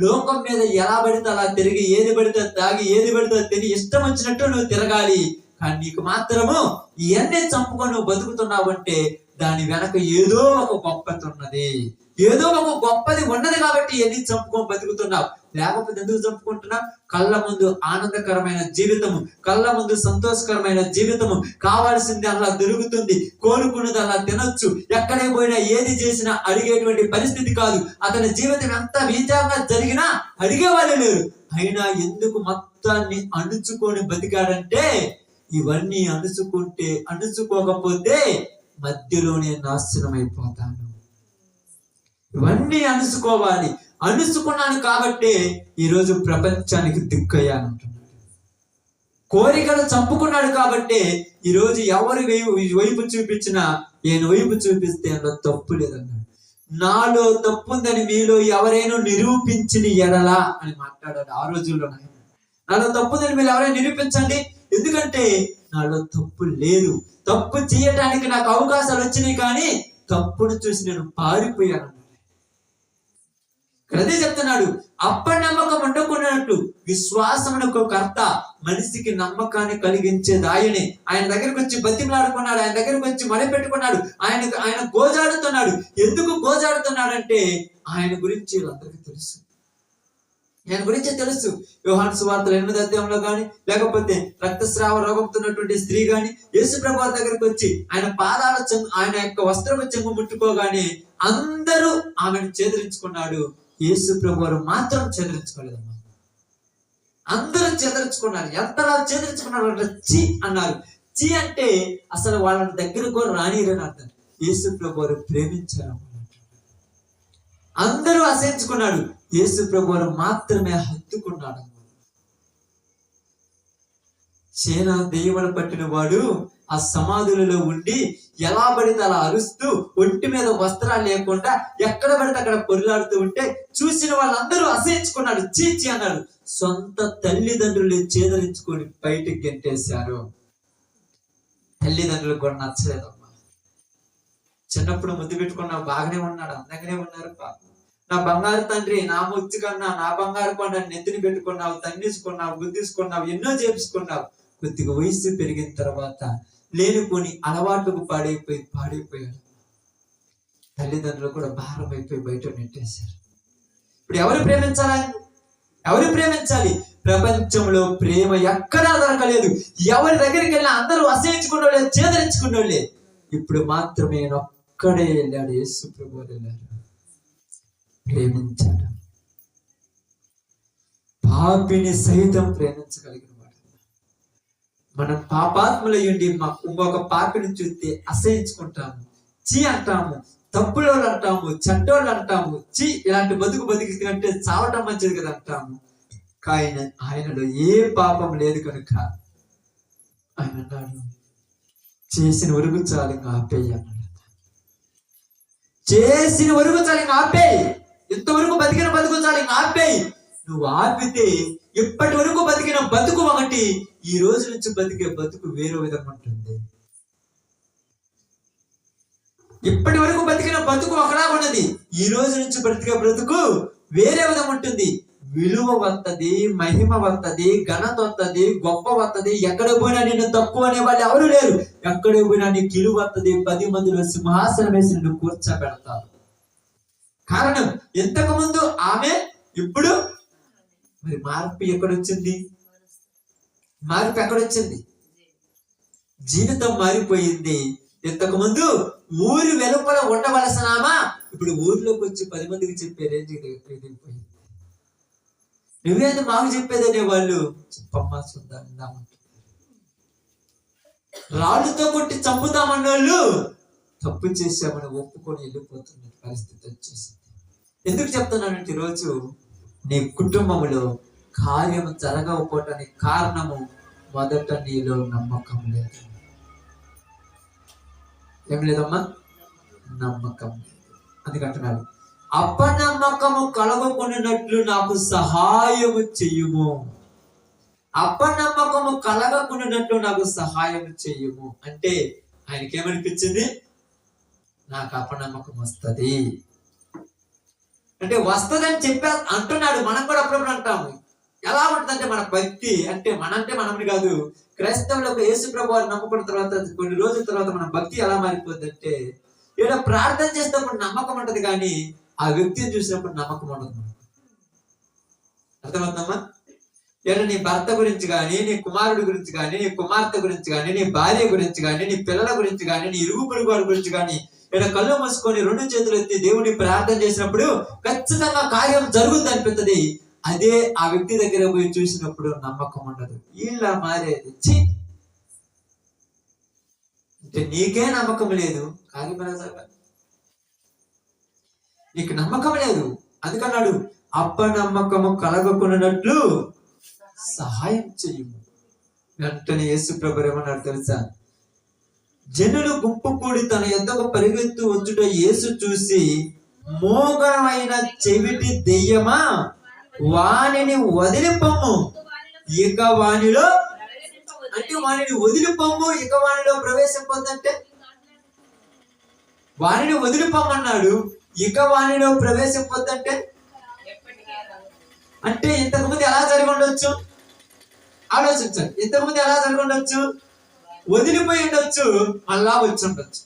లోకం మీద ఎలా పడితే అలా తిరిగి, ఏది పడితే తాగి, ఏది పడితే తిరిగి ఇష్టం వచ్చినట్టు నువ్వు తిరగాలి. కానీ నీకు మాత్రము ఇవన్నీ చంపుకొని నువ్వు బతుకుతున్నావు అంటే దాని వెనక ఏదో ఒక గొప్పది ఉన్నది, ఏదో ఒక గొప్పది ఉన్నది కాబట్టి ఎన్ని చంపుకొని బతుకుతున్నావు. లేకపోతే ఎందుకు చంపుకుంటున్నావు? కళ్ళ ముందు ఆనందకరమైన జీవితము, కళ్ళ ముందు సంతోషకరమైన జీవితము, కావాల్సింది అలా దొరుకుతుంది, కోరుకున్నది అలా తినొచ్చు, ఎక్కడే పోయినా ఏది చేసినా అడిగేటువంటి పరిస్థితి కాదు. అతని జీవితం ఎంత వీజంగా జరిగినా అడిగేవాళ్ళు లేరు. అయినా ఎందుకు మొత్తాన్ని అణుచుకొని బతికాడంటే ఇవన్నీ అణుచుకోకపోతే మధ్యలోనే నాశనం అయిపోతాను. ఇవన్నీ అణుచుకోవాలి. అణుచుకున్నాను కాబట్టి ఈరోజు ప్రపంచానికి దిక్కయ్యానంటున్నాడు. కోరికలు చంపుకున్నాడు కాబట్టి ఈరోజు ఎవరి వైపు చూపించినా నేను వైపు చూపిస్తే అందులో తప్పు లేదన్నాడు. నాలో తప్పు ఉందని మీలో ఎవరైనా నిరూపించిన ఎడలా అని మాట్లాడాడు ఆ రోజుల్లో. నాలో తప్పు ఉందని మీరు ఎవరైనా నిరూపించండి, ఎందుకంటే నాలో తప్పు లేదు. తప్పు చేయటానికి నాకు అవకాశాలు వచ్చినాయి కానీ తప్పును చూసి నేను పారిపోయాను. అదే చెప్తున్నాడు, అపనమ్మకం ఉండకున్నట్టు విశ్వాసమునకు కర్త, మనిషికి నమ్మకాన్ని కలిగించేది ఆయనే. ఆయన దగ్గరకు వచ్చి బతిమలాడుకున్నాడు, ఆయన దగ్గరకు వచ్చి మొదలుపెట్టుకున్నాడు, ఆయన గోజాడుతున్నాడు. ఎందుకు గోజాడుతున్నాడంటే ఆయన గురించి అందరికీ తెలుసు, ఆయన గురించి తెలుసు. యోహాను సువార్తల 8వ అధ్యాయంలో కానీ, లేకపోతే రక్తస్రావ రోగంతో ఉన్నటువంటి స్త్రీ గాని యేసు ప్రభువు దగ్గరకు వచ్చి ఆయన పాదాల ఆయన యొక్క వస్త్రపు చెంగు ముట్టుకోగానే అందరూ ఆమెను చేదరించుకున్నాడు. యేసు ప్రభువు మాత్రం చెదరించుకోలేదమ్మా. అందరూ చెదరించుకున్నారు. ఎంతలా చెదరించుకున్నారు అంటే చి అన్నారు. చి అంటే అసలు వాళ్ళని దగ్గరకు కూడా రానిరని అర్థం. యేసు ప్రభువు ప్రేమించారు. అందరూ అసహించుకున్నాడు, యేసు ప్రభువు మాత్రమే హత్తుకున్నాడు. సేనా దెయ్యములు పట్టిన వాడు ఆ సమాధులలో ఉండి ఎలా పడితే అలా అరుస్తూ, ఒంటి మీద వస్త్రాలు లేకుండా ఎక్కడ పడితే అక్కడ పొరులాడుతూ ఉంటే చూసిన వాళ్ళందరూ అసహించుకున్నాడు, చీచి అన్నాడు. సొంత తల్లిదండ్రులు చేదరించుకొని బయటికి గెంటేశారు. తల్లిదండ్రులకు కూడా నచ్చలేదమ్మా. చిన్నప్పుడు ముద్దు పెట్టుకున్నా బాగానే ఉన్నాడు, అందంగానే ఉన్నారు. నా బంగారు తండ్రి, నా ముచ్చు కన్నా, నా బంగారు కొండ నెత్తిని పెట్టుకున్నావు, తన్నేసుకున్నావు, గుద్దేసుకున్నావు, ఎన్నో చేపించుకున్నావు. కొద్దిగా వయసు పెరిగిన తర్వాత లేనిపోని అలవాట్లకు పాడైపోయాడు. తల్లిదండ్రులు కూడా భారం అయిపోయి బయట నెట్టేశారు. ఇప్పుడు ఎవరు ప్రేమించాలి? ఎవరు ప్రేమించాలి? ప్రపంచంలో ప్రేమ ఎక్కడా దొరకలేదు. ఎవరి దగ్గరికి వెళ్ళినా అందరూ అసహించుకున్నోళ్ళే, చేదరించుకున్నోళ్ళే. ఇప్పుడు మాత్రమే ఒక్కడే వెళ్ళాడు, యేసు ప్రభువు వెళ్ళాడు, ప్రేమించాడు. పాపిని సైతం ప్రేమించగలిగిన వాడు. మనం పాపాత్ములయ్యుండి ఇంకొక పాపిని చూస్తే అసహించుకుంటాము, చీ అంటాము, తప్పులోళ్ళు అంటాము, చెడ్డోళ్ళు అంటాము, చీ ఇలాంటి బతుకు బతికిందంటే చావటం మంచిది కదా అంటాము. కానీ ఆయనలో ఏ పాపం లేదు కనుక ఆయన అన్నాడు, చేసిన వరకు చాలు ఇంకా ఆపేయి అన్నాడు. చేసిన వరకు చాలు ఇంకా ఆపేయి, ఇంతవరకు బతికిన బతుకు చాలు ఇంకా ఆపేయి. నువ్వు ఆపితే ఇప్పటి వరకు బతికిన బతుకు ఒకటి, ఈ రోజు నుంచి బతికే బతుకు వేరే విధంగా ఉంటుంది. ఇప్పటి వరకు బతికిన బతుకు ఒకలా ఉన్నది, ఈ రోజు నుంచి బ్రతికే బ్రతుకు వేరే విధంగా ఉంటుంది. విలువ వస్తుంది, మహిమ వస్తుంది, ఘనత వస్తుంది, గొప్ప వస్తుంది. ఎక్కడ పోయినా నిన్ను తక్కువ అనే వాళ్ళు ఎవరు లేరు. ఎక్కడ పోయినా నీకు విలువ వస్తుంది. 10 మందిలో సింహాసనం వేసి నిన్ను కూర్చోబెడతారు. కారణం ఇంతకు ముందు ఆమె, ఇప్పుడు మరి మార్పు ఎక్కడొచ్చింది? మార్పు ఎక్కడొచ్చింది? జీవితం మారిపోయింది. ఇంతకు ముందు ఊరి వెలుపల ఉండవలసినామా, ఇప్పుడు ఊరిలోకి వచ్చి 10 మందికి చెప్పే రేంజ్ ఎదిగిపోయింది. నువ్వేది మాకు చెప్పేదనే వాళ్ళు చెప్పమ్మా చూద్దాం, రాళ్ళతో కొట్టి చంపుతామన్న వాళ్ళు తప్పు చేశామని ఒప్పుకొని వెళ్ళిపోతున్న పరిస్థితి వచ్చేసింది. ఎందుకు చెప్తున్నానంటే ఈరోజు నీ కుటుంబంలో కార్యం జరగకపోవటానికి కారణము మొదట నీలో నమ్మకం లేదు. ఏం లేదమ్మా? నమ్మకం లేదు. అందుకంటున్నాడు, అపనమ్మకము కలగకున్నట్లు నాకు సహాయము చెయ్యుము. అపనమ్మకము కలగకున్నట్లు నాకు సహాయం చెయ్యుము అంటే ఆయనకి ఏమనిపించింది? నాకు అపనమ్మకం వస్తుంది అంటే వస్తుందని చెప్పా అంటున్నాడు. మనం కూడా అప్పుడప్పుడు అంటాము. ఎలా ఉంటుందంటే మన భక్తి అంటే మనమని కాదు, క్రైస్తవులకు యేసు ప్రభువు వారు నమ్ముకున్న తర్వాత కొన్ని రోజుల తర్వాత మన భక్తి ఎలా మారిపోద్ది అంటే, ఏదో ప్రార్థన చేసినప్పుడు నమ్మకం ఉంటది కానీ ఆ వ్యక్తిని చూసినప్పుడు నమ్మకం ఉండదు. అర్థమవుతుందమ్మా? ఏదో నీ భర్త గురించి కానీ, నీ కుమారుడి గురించి కానీ, నీ కుమార్తె గురించి కానీ, నీ భార్య గురించి కానీ, నీ పిల్లల గురించి కానీ, నీ ఇరుగు పొరుగు వారి గురించి కానీ ఏదో కళ్ళు మూసుకొని 2 చేతులు ఎత్తి దేవుడిని ప్రార్థన చేసినప్పుడు ఖచ్చితంగా కార్యం జరుగుతుంది అనిపిస్తుంది. అదే ఆ వ్యక్తి దగ్గర పోయి చూసినప్పుడు నమ్మకం ఉండదు. ఇలా మారేది అంటే నీకే నమ్మకం లేదు, నీకు నమ్మకం లేదు. అందుకన్నాడు, అపనమ్మకము కలగకున్నట్లు సహాయం చెయ్యము. వెంటనే యేసు ప్రభువు ఏమన్నాడు తెలుసా? జనులు గుంపు కూడి తన యొద్దకు పరిగెత్తు వచ్చుట యేసు చూసి, మోగమైన చెవిటి దెయ్యమా, వానిని వదిలిపొమ్ము, ఇక వానిలో అంటే వానిని వదిలిపొమ్ము, ఇక వానిలో ప్రవేశింపొద్దంటే వానిని వదిలిపొమ్మన్నాడు, ఇక వానిలో ప్రవేశింపొద్దంటే అంటే ఇంతకుముందు ఎలా జరిగి ఉండొచ్చు? ఆలోచించండి. ఇంతకుముందు ఎలా జరిగి ఉండొచ్చు? వదిలిపోయి ఉండొచ్చు, మళ్ళా వచ్చి ఉండొచ్చు.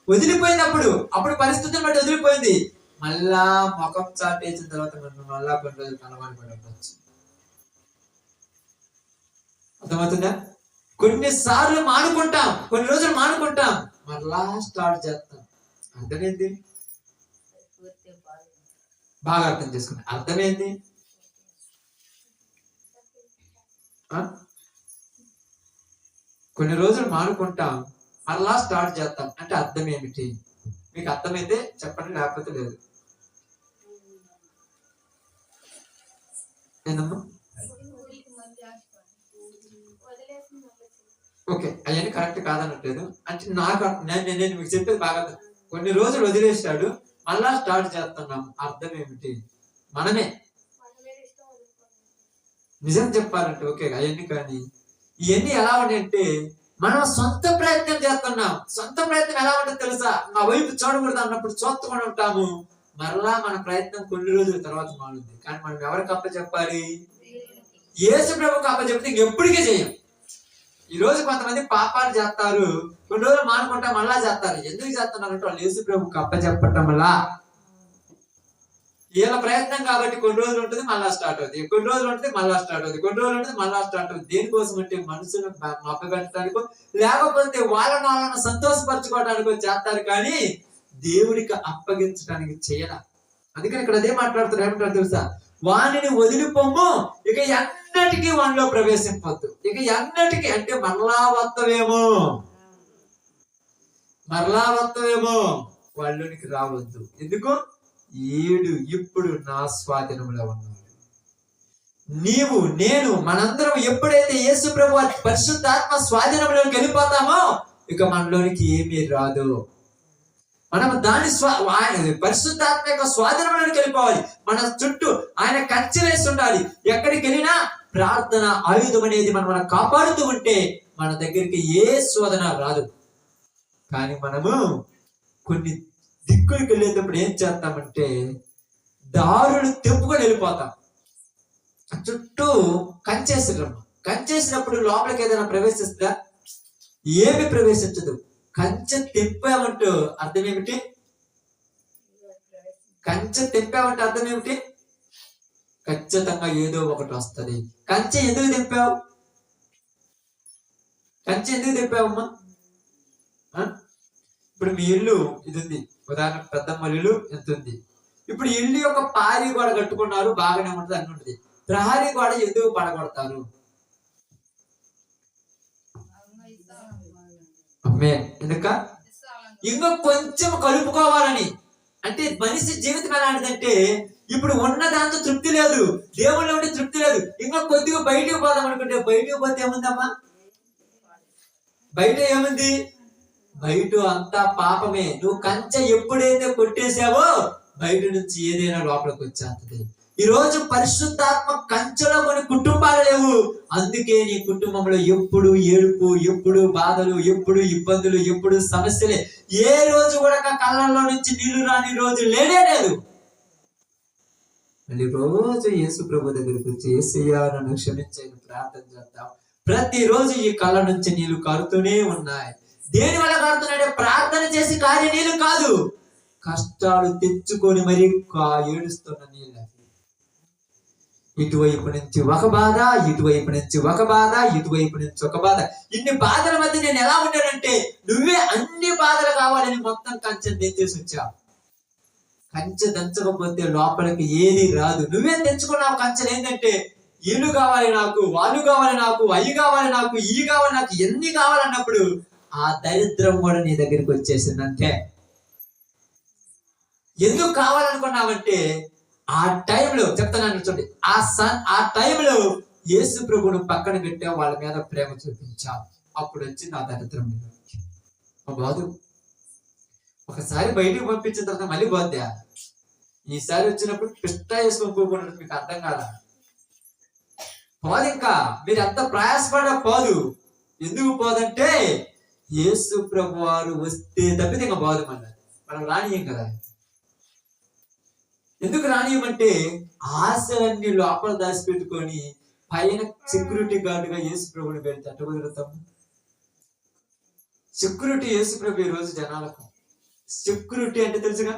వదిలిపోయినప్పుడు అప్పుడు పరిస్థితులను బట్టి వదిలిపోయింది, మళ్ళా ముఖం చాటేసిన తర్వాత మళ్ళా కొన్ని రోజులు కలవాడి పడి ఉండొచ్చు. అర్థమవుతుందా? కొన్నిసార్లు మానుకుంటాం, కొన్ని రోజులు మానుకుంటాం, మళ్ళా స్టార్ట్ చేస్తాం. అర్థమేంటి? బాగా అర్థం చేసుకున్నా. అర్థమేంటి? కొన్ని రోజులు మానుకుంటాం, మళ్ళా స్టార్ట్ చేస్తాం అంటే అర్థం ఏమిటి? మీకు అర్థమైతే చెప్పండి, లేకపోతే లేదు. ఏందమ్మా? ఓకే, అవన్నీ కరెక్ట్ కాదనట్లేదు. అంటే నేను మీకు చెప్పేది బాగా కొన్ని రోజులు వదిలేస్తాడు, మళ్ళా స్టార్ట్ చేస్తున్నాం. అర్థం ఏమిటి? మనమే నిజం చెప్పాలంటే ఓకే అవన్నీ. కానీ ఇవన్నీ ఎలా ఉన్నాయంటే మనం సొంత ప్రయత్నం చేస్తున్నాం. సొంత ప్రయత్నం ఎలా ఉంటుంది తెలుసా? నా వైపు చూడకూడదు అన్నప్పుడు చూస్తూనే ఉంటాము, మరలా మన ప్రయత్నం కొన్ని రోజుల తర్వాత మానుద్ది. కానీ మనం ఎవరికి అప్పచెప్పాలి? యేసు ప్రభువుకి అప్పచెప్తే ఎప్పటికీ చేయం. ఈ రోజు కొంతమంది పాపాలు చేస్తారు, కొన్ని రోజులు మానుకుంటా మళ్ళా చేస్తారు. ఎందుకు చేస్తున్నారంటే వాళ్ళు యేసు ప్రభువుకి అప్పచెప్పటం వల్ల. వీళ్ళ ప్రయత్నం కాబట్టి కొన్ని రోజులు ఉంటుంది, మళ్ళా స్టార్ట్ అవుతుంది, కొన్ని రోజులు ఉంటుంది, మళ్ళా స్టార్ట్ అవుతుంది, కొన్ని రోజులు ఉంటుంది, మళ్ళా స్టార్ట్ అవుతుంది. దేనికోసం అంటే మనసును మభ్యపెట్టడానికో లేకపోతే వాళ్ళను సంతోషపరచుకోవడానికో చేస్తారు, కానీ దేవుడికి అప్పగించడానికి చేయరా. అందుకని ఇక్కడ అదే మాట్లాడుతున్నారు. ఏమంటారు తెలుసా? వానిని వదిలిపోము, ఇక ఎన్నటికీ వానిలో ప్రవేశింపొద్దు. ఇక ఎన్నటికీ అంటే మరలా వత్తవేమో వాళ్ళలోనికి రావద్దు. ఎందుకు? ఏడు ఇప్పుడు నా స్వాధీనంలో ఉన్నాడు. నీవు నేను మనందరం ఎప్పుడైతే యేసు ప్రభు పరిశుద్ధాత్మ స్వాధీనంలోకి వెళ్ళిపోతామో ఇక మనలోనికి ఏమీ రాదు. మనం దాని పరిశుద్ధాత్మ యొక్క స్వాధీనంలోకి వెళ్ళిపోవాలి. మన చుట్టూ ఆయన కంచె వేసి ఉండాలి. ఎక్కడికి వెళ్ళినా ప్రార్థన ఆయుధం అనేది మనం కాపాడుతూ ఉంటే మన దగ్గరికి ఏ శోధన రాదు. కానీ మనము కొన్ని దిక్కులకు వెళ్ళేటప్పుడు ఏం చేస్తామంటే దారులు తెంపుకొని వెళ్ళిపోతాం. చుట్టూ కంచేసినప్పుడు లోపలికి ఏదైనా ప్రవేశిస్తుందా? ఏమి ప్రవేశించదు. కంచె తెంపామంటూ అర్థం ఏమిటి? ఖచ్చితంగా ఏదో ఒకటి వస్తుంది. కంచె ఎందుకు తెంపావమ్మా? ఇప్పుడు మీ ఇల్లు ఇది ఉంది, ఉదాహరణ పెద్దమ్మ ఇల్లు ఎంత ఉంది. ఇప్పుడు ఇల్లు యొక్క పారి గోడ కట్టుకున్నారు, బాగానే ఉంటుంది, అన్ని ఉంటుంది. ప్రహరీ గోడ ఎందుకు పడగొడతారు? ఎందుక ఇంకా కొంచెం కలుపుకోవాలని. అంటే మనిషి జీవితం ఎలాంటిదంటే ఇప్పుడు ఉన్న దాంతో తృప్తి లేదు, దేవుళ్ళ ఉంటే తృప్తి లేదు, ఇంకా కొద్దిగా బయటకు పోదాం అనుకుంటే బయటకు పోతే ఏముందమ్మా? బయట ఏముంది? బయట అంతా పాపమే. నువ్వు కంచె ఎప్పుడైతే కొట్టేశావో బయట నుంచి ఏదైనా లోపలికి వచ్చేస్తుంది. ఈ రోజు పరిశుద్ధాత్మ కంచెలో కొన్ని కుటుంబాలు లేవు. అందుకే నీ కుటుంబంలో ఎప్పుడు ఏడుపు, ఎప్పుడు బాధలు, ఎప్పుడు ఇబ్బందులు, ఎప్పుడు సమస్యలే. ఏ రోజు కూడా కళ్ళల్లో నుంచి నీళ్లు రాని రోజు లేనే లేదు. మళ్ళీ రోజు యేసు ప్రభు దగ్గరికి వచ్చి యేసయ్యా నన్ను క్షమించని ప్రార్థన చేద్దాం. ప్రతిరోజు ఈ కళ్ళ నుంచి నీళ్లు కారుతూనే ఉన్నాయి. దేని వల్ల కారుతున్నాడే? ప్రార్థన చేసి కారే నీళ్లు కాదు, కష్టాలు తెచ్చుకొని మరి ఏడుస్తున్న నీళ్ళు. ఇటువైపు నుంచి ఒక బాధ, ఇటువైపు నుంచి ఒక బాధ, ఇటువైపు నుంచి ఒక బాధ. ఇన్ని బాధల మధ్య నేను ఎలా ఉంటానంటే నువ్వే అన్ని బాధలు కావాలని మొత్తం కంచె తెచ్చేసి వచ్చావు. కంచె దంచకపోతే లోపలికి ఏది రాదు. నువ్వే తెచ్చుకున్నావు కంచెలు. ఏంటంటే ఇల్లు కావాలి నాకు, వాళ్ళు కావాలి నాకు, అవి కావాలి నాకు, ఇవి కావాలి నాకు, ఎన్ని కావాలన్నప్పుడు ఆ దరిద్రం కూడా నీ దగ్గరికి వచ్చేసిందంటే ఎందుకు కావాలనుకున్నావంటే ఆ టైంలో చెప్తాను చూడండి, ఆ టైంలో యేసు ప్రభువును పక్కన పెట్టావు, వాళ్ళ మీద ప్రేమ చూపించావు. అప్పుడు వచ్చి నా దరిద్రం బాధ. ఒకసారి బయటికి పంపించిన తర్వాత మళ్ళీ పోద్దా? ఈసారి వచ్చినప్పుడు పిష్ట వేసుకొని పోకుండా మీకు అర్థం కాదా? పోదు. ఇంకా మీరు ఎంత ప్రయాసపడ పోదు. ఎందుకు పోదంటే యేసు ప్రభు వారు వస్తే తప్పితే ఇంకా పోదు. మనం రానియం కదా. ఎందుకు రానియమంటే ఆశలన్నీ లోపల దాచిపెట్టుకొని పైన సెక్యూరిటీ గార్డుగా యేసు ప్రభుని పెడితే అట్ట కుదురుతాము. సెక్యూరిటీ యేసు ప్రభు ఈ రోజు జనాలకు. సెక్యూరిటీ అంటే తెలుసుగా.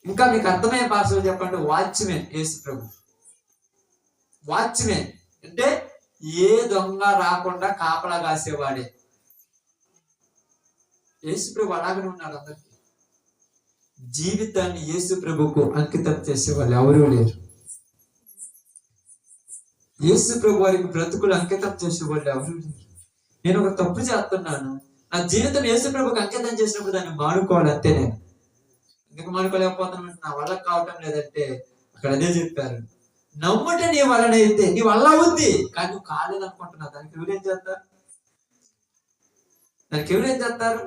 ఇంకా మీకు అర్థమయ్యే భాషలో చెప్పండి, వాచ్మెన్ యేసు ప్రభు. వాచ్మెన్ అంటే ఏ దొంగ రాకుండా కాపలా కాసేవాడే. యేసు ప్రభు అలాగనే ఉన్నాడు. అందరికి జీవితాన్ని యేసు ప్రభుకు అంకితం చేసే వాళ్ళు ఎవరూ లేరు. యేసు ప్రభు వారికి బ్రతుకులు అంకితం చేసే వాళ్ళు ఎవరూ లేరు. నేను ఒక తప్పు చేస్తున్నాను, నా జీవితం యేసు ప్రభుకు అంకితం చేసినప్పుడు దాన్ని మానుకోవాలి. అంతే. నేను ఎందుకు మానుకోలేకపోతున్నాను? నా వల్ల కావటం లేదంటే అక్కడ అదే చెప్పారు, నమ్ముట నీ వలనైతే నీ వల్ల ఉంది, కానీ నువ్వు కాలేదనుకుంటున్నా. దానికి ఎవరేం చేస్తారు?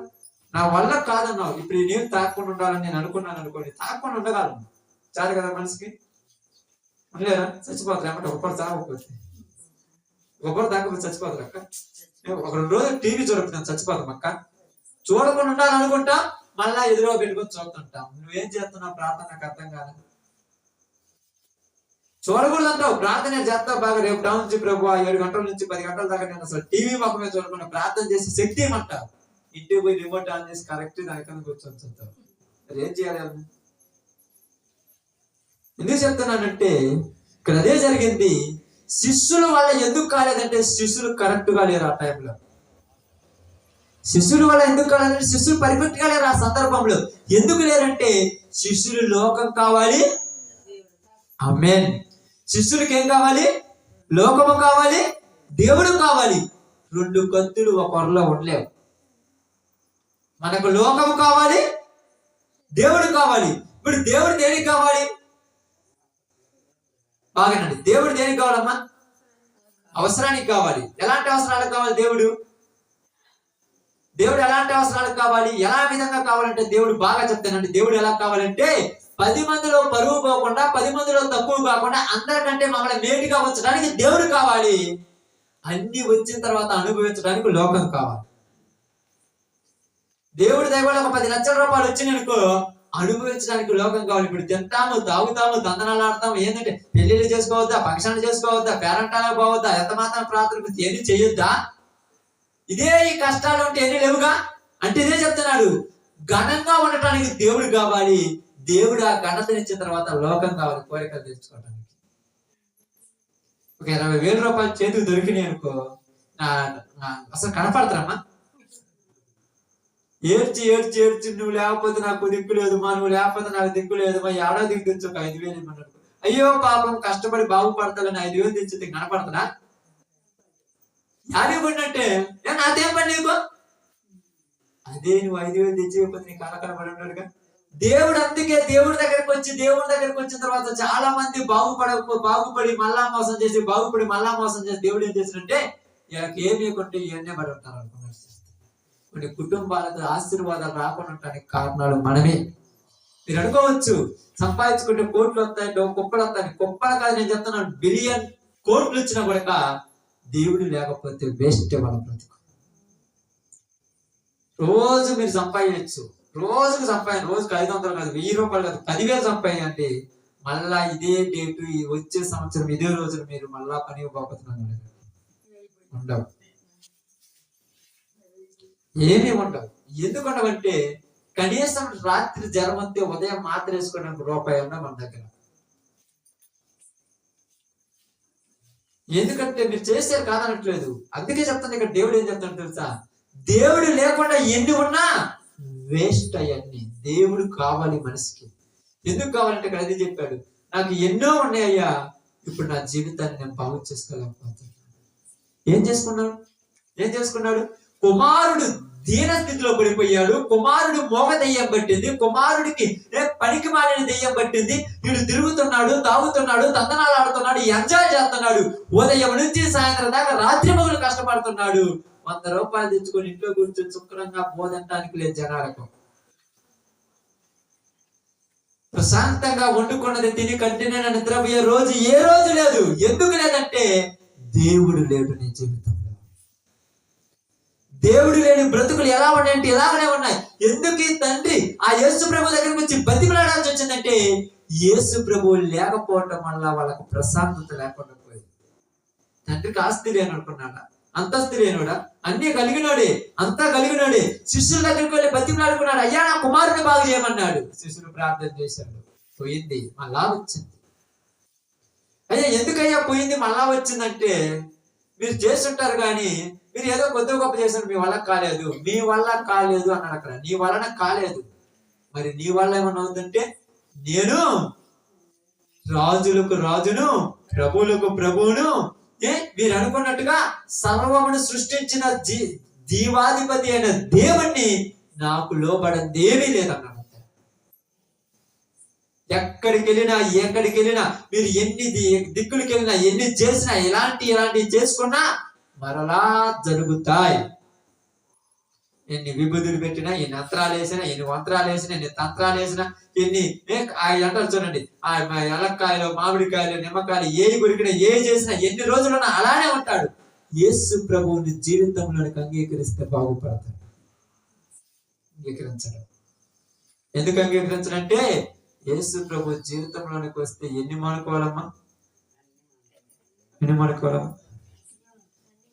నా వల్ల కాదన్నావు. ఇప్పుడు నేను తాకుండా ఉండాలని నేను అనుకున్నాను అనుకోండి, తాకుండా ఉండగలను. చాలు కదా మనిషికి. లేదా చచ్చిపోతారు. ఏమంటే ఒకరు తాగకపోతే ఒకరు తాగకపోతే చచ్చిపోతారు అక్క. ఒక 2 రోజులు టీవీ చూడకపోతే చచ్చిపోతాం అక్క. చూడకుండా ఉండాలనుకుంటా, మళ్ళా ఎదురుగా పెట్టుకొని చూస్తుంటాం. నువ్వేం చేస్తున్నావు? ప్రార్థన నాకు అర్థం కాదు. చూడకూడదు అంటావు, ప్రార్థన చేస్తావు బాగా. రేపు టౌన్ నుంచి ప్రభు 7 గంటల నుంచి 10 గంటల దాకా నేను అసలు టీవీ మొక్కమే చూడకుండా ప్రార్థన చేసి శక్తి ఏమంటావు. ఇంటికి పోయి రిమోట్ ఆన్ చేసి కరెక్ట్ దానికన్నా కూర్చొని చూస్తావు. మరి ఏం చేయాలి? ఎందుకు చెప్తున్నానంటే ఇక్కడ అదే జరిగింది. శిష్యులు వల్ల ఎందుకు కాలేదంటే శిష్యులు కరెక్ట్ గా లేరు ఆ టైంలో. శిష్యుల వల్ల ఎందుకు కాలేదంటే శిష్యులు పర్ఫెక్ట్ గా లేరు ఆ సందర్భంలో. ఎందుకు లేరంటే శిష్యులు లోకం కావాలి. ఆమేన్. శిష్యులకి ఏం కావాలి? లోకము కావాలి, దేవుడు కావాలి. 2 కత్తులు ఒక కొరలో ఉండలేవు. మనకు లోకము కావాలి, దేవుడు కావాలి. ఇప్పుడు దేవుడు దేనికి కావాలి? బాగానండి. దేవుడు దేనికి కావాలమ్మా? అవసరానికి కావాలి. ఎలాంటి అవసరాలకు కావాలి? దేవుడు ఎలాంటి అవసరాలకు కావాలి? ఎలా విధంగా కావాలంటే దేవుడు బాగా చెప్తానండి. దేవుడు ఎలా కావాలంటే 10 మందిలో పరువు పోకుండా, 10 మందిలో తక్కువ కాకుండా, అందరికంటే మమ్మల్ని మేటిగా ఉంచడానికి దేవుడు కావాలి. అన్ని వచ్చిన తర్వాత అనుభవించడానికి లోకం కావాలి. దేవుడి దగ్గర ఒక 10 లక్షల రూపాయలు వచ్చినాయనుకో, అనుభవించడానికి లోకం కావాలి. ఇప్పుడు తింటాము, తాగుతాము, దందనాలు ఆడతాము. ఏంటంటే పెళ్లిళ్ళు చేసుకోవద్దా, ఫంక్షన్లు చేసుకోవద్దా, పేరంటాలకు పోవద్దా, ఎంత మాత్రం ప్రార్థన ఏది చేయొద్దా? ఇదే ఈ కష్టాలు ఉంటే ఎన్ని లేవుగా. అంటే ఇదే చెప్తున్నాడు, ఘనంగా ఉండటానికి దేవుడు కావాలి. దేవుడు ఆ ఘనతనిచ్చిన తర్వాత లోకం కావాలి కోరికలు తెచ్చుకోవడానికి. ఒక 20,000 రూపాయలు చేతికి దొరికినాయి అనుకో, అసలు కనపడతారమ్మా. ఏడ్చి ఏడ్చి ఏడ్చి నువ్వు లేకపోతే నాకు దిక్కు లేదు మా, నువ్వు లేకపోతే నాకు దిక్కు లేదు మా, ఏడో దిక్కు తెచ్చు ఒక 5,000 ఇమ్మన్నాడు. అయ్యో పాపం కష్టపడి బాగుపడతాలని 5,000 తెచ్చి కనపడతాడా? యాభై పడినట్టే. నాదేం పని నీకు? అదే నువ్వు 5,000 తెచ్చిపోతే నీకు కనపడి ఉన్నాడుగా. దేవుడు అందుకే దేవుడి దగ్గరకు వచ్చిన తర్వాత చాలా మంది బాగుపడి మళ్ళా మోసం చేసి దేవుడు ఏం చేసినంటే వీళ్ళకి ఏమి కొంటే ఇవన్నీ పడి ఉంటారు అనుకున్నారు. కొన్ని కుటుంబాలకు ఆశీర్వాదాలు రాకుండా ఉండడానికి కారణాలు మనమే. మీరు అనుకోవచ్చు సంపాదించుకుంటే కోట్లు వస్తాయి, కుప్పలు వస్తాయి. కుప్పలు కాదు, నేను చెప్తున్నాను, బిలియన్ కోట్లు వచ్చినా కూడా దేవుడు లేకపోతే వేస్ట్ వాళ్ళ బ్రతుకు. రోజు మీరు సంపాదించచ్చు, రోజుకు 500 కాదు, 1000 రూపాయలు కాదు, 10,000 సంపాదించండి. మళ్ళా ఇదే డేటు వచ్చే సంవత్సరం ఇదే రోజులు మీరు మళ్ళా పని పోతున్నాను ఉండవు, ఏమీ ఉండవు. ఎందుకుండవంటే కనీసం రాత్రి జ్వరం వస్తే ఉదయం మాత్ర వేసుకోవడానికి రూపాయి ఉన్నా మన దగ్గర. ఎందుకంటే మీరు చేశారు కాదనట్లేదు. అందుకే చెప్తాను ఇక్కడ దేవుడు ఏం చెప్తాడు తెలుసా, దేవుడు లేకుండా ఎన్ని ఉన్నా వేస్ట్ అయ్యన్ని. దేవుడు కావాలి మనిషికి. ఎందుకు కావాలంటే ఇక్కడ అదే చెప్పాడు, నాకు ఎన్నో ఉన్నాయ్యా, ఇప్పుడు నా జీవితాన్ని నేను బాగు చేసుకోలేకపోతున్నాను. ఏం చేసుకున్నాడు? కుమారుడు దీన స్థితిలో పడిపోయాడు. కుమారుడు మోగ దెయ్యం పట్టింది. కుమారుడికి పనికి మాలిన దెయ్యం పట్టింది. వీడు తిరుగుతున్నాడు, తాగుతున్నాడు, తందనాలు ఆడుతున్నాడు, ఎంజాయ్ చేస్తున్నాడు. ఉదయం నుంచి సాయంత్రం దాకా రాత్రి పగలు కష్టపడుతున్నాడు. 100 రూపాయలు తెచ్చుకొని ఇంట్లో కూర్చొని శుభ్రంగా బోధనడానికి లేదు జనాలకు. ప్రశాంతంగా వండుకున్నది తిని కంటిన్యూ నిద్రపోయే రోజు ఏ రోజు లేదు. ఎందుకు లేదంటే దేవుడు లేడు నీ జీవితంలో. దేవుడు లేని బ్రతుకులు ఎలా ఉన్నాయంటే ఇలాగనే ఉన్నాయి. ఎందుకు ఈ తండ్రి ఆ యేసు ప్రభు దగ్గరికి వచ్చి బతిమలాడాల్సి వచ్చిందంటే యేసు ప్రభువు లేకపోవటం వల్ల వాళ్ళకు ప్రశాంతత లేకుండా పోయింది. తండ్రికి ఆస్తి లేననుకున్నాడా, అంతస్తు లేనుడా, అన్ని కలిగినాడే, అంతా కలిగినాడే. శిష్యుల దగ్గరికి వెళ్ళి బతిమలాడుకున్నాడు, అయ్యా నా కుమారుని బాగు చేయమన్నాడు. శిష్యులు ప్రార్థన చేశాడు, పోయింది, మళ్ళా వచ్చింది. అయ్యా ఎందుకయ్యా పోయింది మళ్ళా వచ్చిందంటే మీరు చేస్తుంటారు కానీ మీరు ఏదో కొద్ది గొప్ప చేశారు, మీ వల్ల కాలేదు అన్నాడు. అక్కడ నీ వలన కాలేదు, మరి నీ వల్ల ఏమన్నా అవుతుందంటే నేను రాజులకు రాజును, ప్రభువులకు ప్రభువును, మీరు అనుకున్నట్టుగా సర్వమును సృష్టించిన జీవాధిపతి అయిన దేవుణ్ణి నాకు లోబడింది ఏమీ లేదన్నాడు. ఎక్కడికి వెళ్ళినా మీరు ఎన్ని దిక్కులకి వెళ్ళినా, ఎన్ని చేసినా, ఇలాంటి చేసుకున్నా మరలా జరుగుతాయి. ఎన్ని విభూతులు పెట్టినా, ఎన్ని అంతరాలు వేసినా, ఎన్ని మంత్రాలు వేసినా, ఎన్ని తంత్రాలు వేసినా, ఎన్ని అంటారు చూడండి, ఆ ఎలక్కాయలు, మామిడికాయలు, నిమ్మకాయలు ఏవి కొరికినా, ఏవి చేసినా, ఎన్ని రోజులున్నా అలానే ఉంటాడు. యేసు ప్రభువుని జీవితంలోనికి అంగీకరిస్తే బాగుపడతాడు. అంగీకరించడం ఎందుకు అంగీకరించడంటే యేసు ప్రభు జీవితంలోనికి వస్తే ఎన్ని మానుకోవాలమ్మా? ఎన్ని మానుకోవాలమ్మా?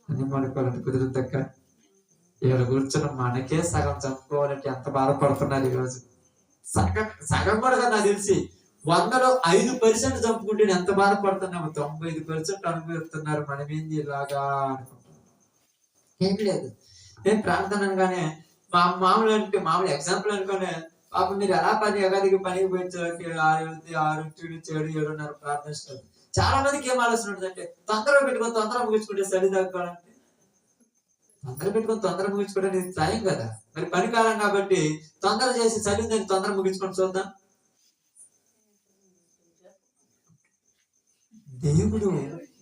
అన్ని మానుకోవాలంటే కుదురుతక్క. ఇక్కడ కూర్చున్న మనకే సగం చంపుకోవాలంటే ఎంత బాధపడుతున్నారు ఈరోజు. సగం కూడా కదా నాకు తెలిసి 100లో 5% చంపుకుంటే ఎంత బాధపడుతున్నాము. 95% అనుభవిస్తున్నారు. మనమేంది ఇలాగా అనుకుంటున్నాం. ఏం లేదు. నేను ప్రార్థన అనగానే మామూలు ఎగ్జాంపుల్ అనుకోనే పాపం మీరు ఎలా ఎగదికి పనికి పోయించడానికి 6-7 ప్రార్థిస్తారు. చాలా మందికి ఏం ఆలోచన ఉంటుందంటే తొందరగా పెట్టుకొని తొందరగా ముగించుకుంటే చలి తగ్గాలంటే తొందర పెట్టుకొని తొందరగా ముగించుకోవడానికి టైం కదా. మరి పని కాలం కాబట్టి తొందర చేసి చదివిందని తొందర ముగించుకొని చూద్దాం. దేవుడు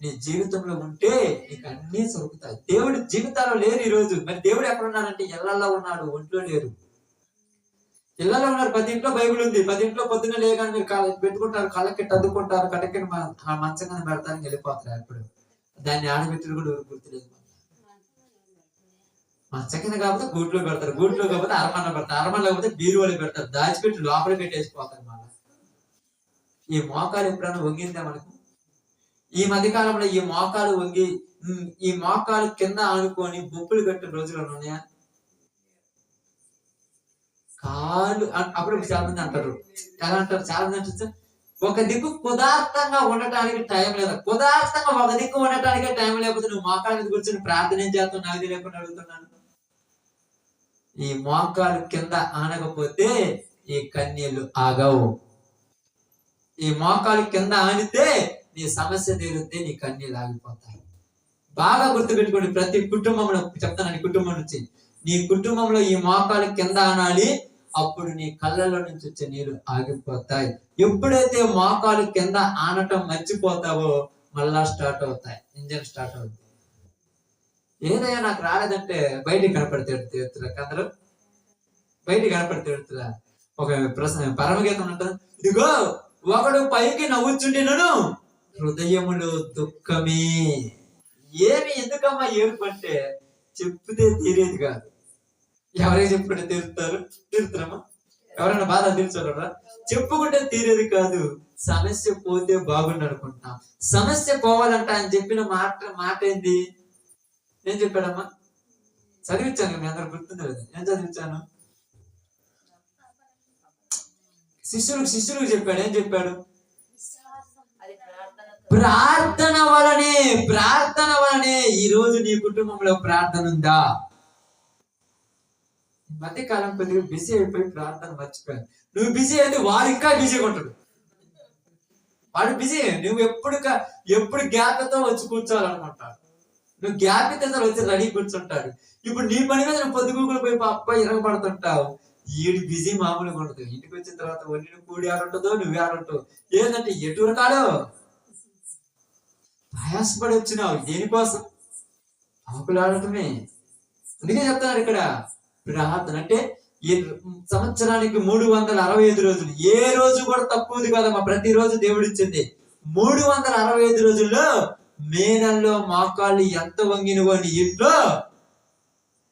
నీ జీవితంలో ఉంటే నీకు అన్నీ జరుగుతాయి. దేవుడు జీవితాల్లో లేరు ఈరోజు. మరి దేవుడు ఎక్కడ ఉన్నాడంటే ఇళ్లలో ఉన్నాడు, ఒంట్లో లేరు. ఇళ్లలో ఉన్నారు. 10 ఇంట్లో బైబిల్ ఉంది. 10 ఇంట్లో పొద్దున్న లేగానే మీరు పెట్టుకుంటారు, కళ్ళకి అద్దుకుంటారు, కట్టకి మంచంగా పెడతానికి వెళ్ళిపోతారు. ఎప్పుడు దాన్ని ఆడబెట్టుడు కూడా గుర్తులేదు. మంచకిన కాకపోతే గూట్లో పెడతారు, గూట్లో కాకపోతే అరమన్న పెడతారు, అరమన్న కాకపోతే బీరువాళ్ళు పెడతారు, దాచిపెట్టి లోపల పెట్టేసిపోతారు. మళ్ళీ ఈ మోకాలు ఎప్పుడైనా వంగిందా మనకు? ఈ మధ్యకాలంలో ఈ మోకాలు వంగి ఈ మోకాలు కింద ఆనుకొని బొప్పులు కట్టిన రోజులు ఉన్నాయా? కాళ్ళు అప్పుడు చాలా మంది అంటారు. ఎలా అంటారు? చాలా మంది అంటే ఒక దిక్కు కుదార్థంగా ఉండటానికి టైం లేదా? కుదార్థంగా ఒక దిక్కు ఉండటానికే టైం లేకపోతే నువ్వు మోకాలు మీద కూర్చొని ప్రార్థన ఏం చేస్తావు? నాకు తెలియకుండా అడుగుతున్నాను. ఈ మోకాలు కింద ఆనకపోతే ఈ కన్నీళ్లు ఆగవు. ఈ మోకాలు కింద ఆనితే నీ సమస్య తీరుతే నీ కన్నీళ్ళు ఆగిపోతాయి. బాగా గుర్తుపెట్టుకోండి. ప్రతి కుటుంబంలో చెప్తాను, కుటుంబం నుంచి నీ కుటుంబంలో ఈ మోకాలు కింద ఆనాలి. అప్పుడు నీ కళ్ళలో నుంచి వచ్చే నీళ్లు ఆగిపోతాయి. ఎప్పుడైతే మోకాలు కింద ఆనటం మర్చిపోతావో మళ్ళా స్టార్ట్ అవుతాయి, ఇంజన్ స్టార్ట్ అవుతుంది. ఏదైనా నాకు రాలేదంటే బయటికి కనపడితే తీరుతురా అందరూ, బయటికి కనపడితే తీరుతురా. ఒక పరమగీతం ఉంటుంది, ఇదిగో ఒకడు పైకి నవ్వుచుండినను హృదయములో దుఃఖమే. ఏమి ఎందుకమ్మా ఏడుపు అంటే చెప్తే తీరేది కాదు. ఎవరైనా చెప్పుకుంటే తీరుతారమ్మా? ఎవరైనా బాధ తీర్చగలరా? చెప్పుకుంటే తీరేది కాదు. సమస్య పోతే బాగుండు అనుకుంటాం. సమస్య పోవాలంట అని చెప్పిన మాట ఏంది? ఏం చెప్పాడమ్మా? చదివించాను, మీ అందరు గుర్తుంది కదా. ఏం చదివించాను? శిష్యులకు చెప్పాడు. ఏం చెప్పాడు? ప్రార్థన వలనే. ఈ రోజు నీ కుటుంబంలో ప్రార్థన ఉందా? మధ్యకాలం కొద్దిగా బిజీ అయిపోయి ప్రార్థన మర్చిపోయాను. నువ్వు బిజీ అయితే వాడు ఇంకా బిజీగా ఉంటాడు. వాడు బిజీ. నువ్వు ఎప్పుడు గ్యాప్తో వచ్చి కూర్చోవాలనుకుంటాడు. నువ్వు గ్యాప్ ఇస్తే వచ్చి రెడీ కూర్చుంటాడు. ఇప్పుడు నీ పని మీద నువ్వు పొద్దుగూకులు పోయి అబ్బాయి ఇరగబడుతుంటావు. ఈడు బిజీ మామూలుగా ఉండదు. ఇంటికి వచ్చిన తర్వాత ఒంటిని కూడి ఆడుంటుందో నువ్వే ఆడుంటావు. ఏంటంటే ఎటు రకాలు ప్రయాసపడి వచ్చినావు దేనికోసం? ఆకులాడటమే. అందుకే చెప్తున్నారు ఇక్కడ ప్రార్థన అంటే సంవత్సరానికి 365 రోజులు. ఏ రోజు కూడా తక్కువది కాదమ్మా. ప్రతిరోజు దేవుడు ఇచ్చింది. 365 రోజుల్లో మే నెలలో మోకాళ్ళు ఎంత వంగినవో నీ ఇంట్లో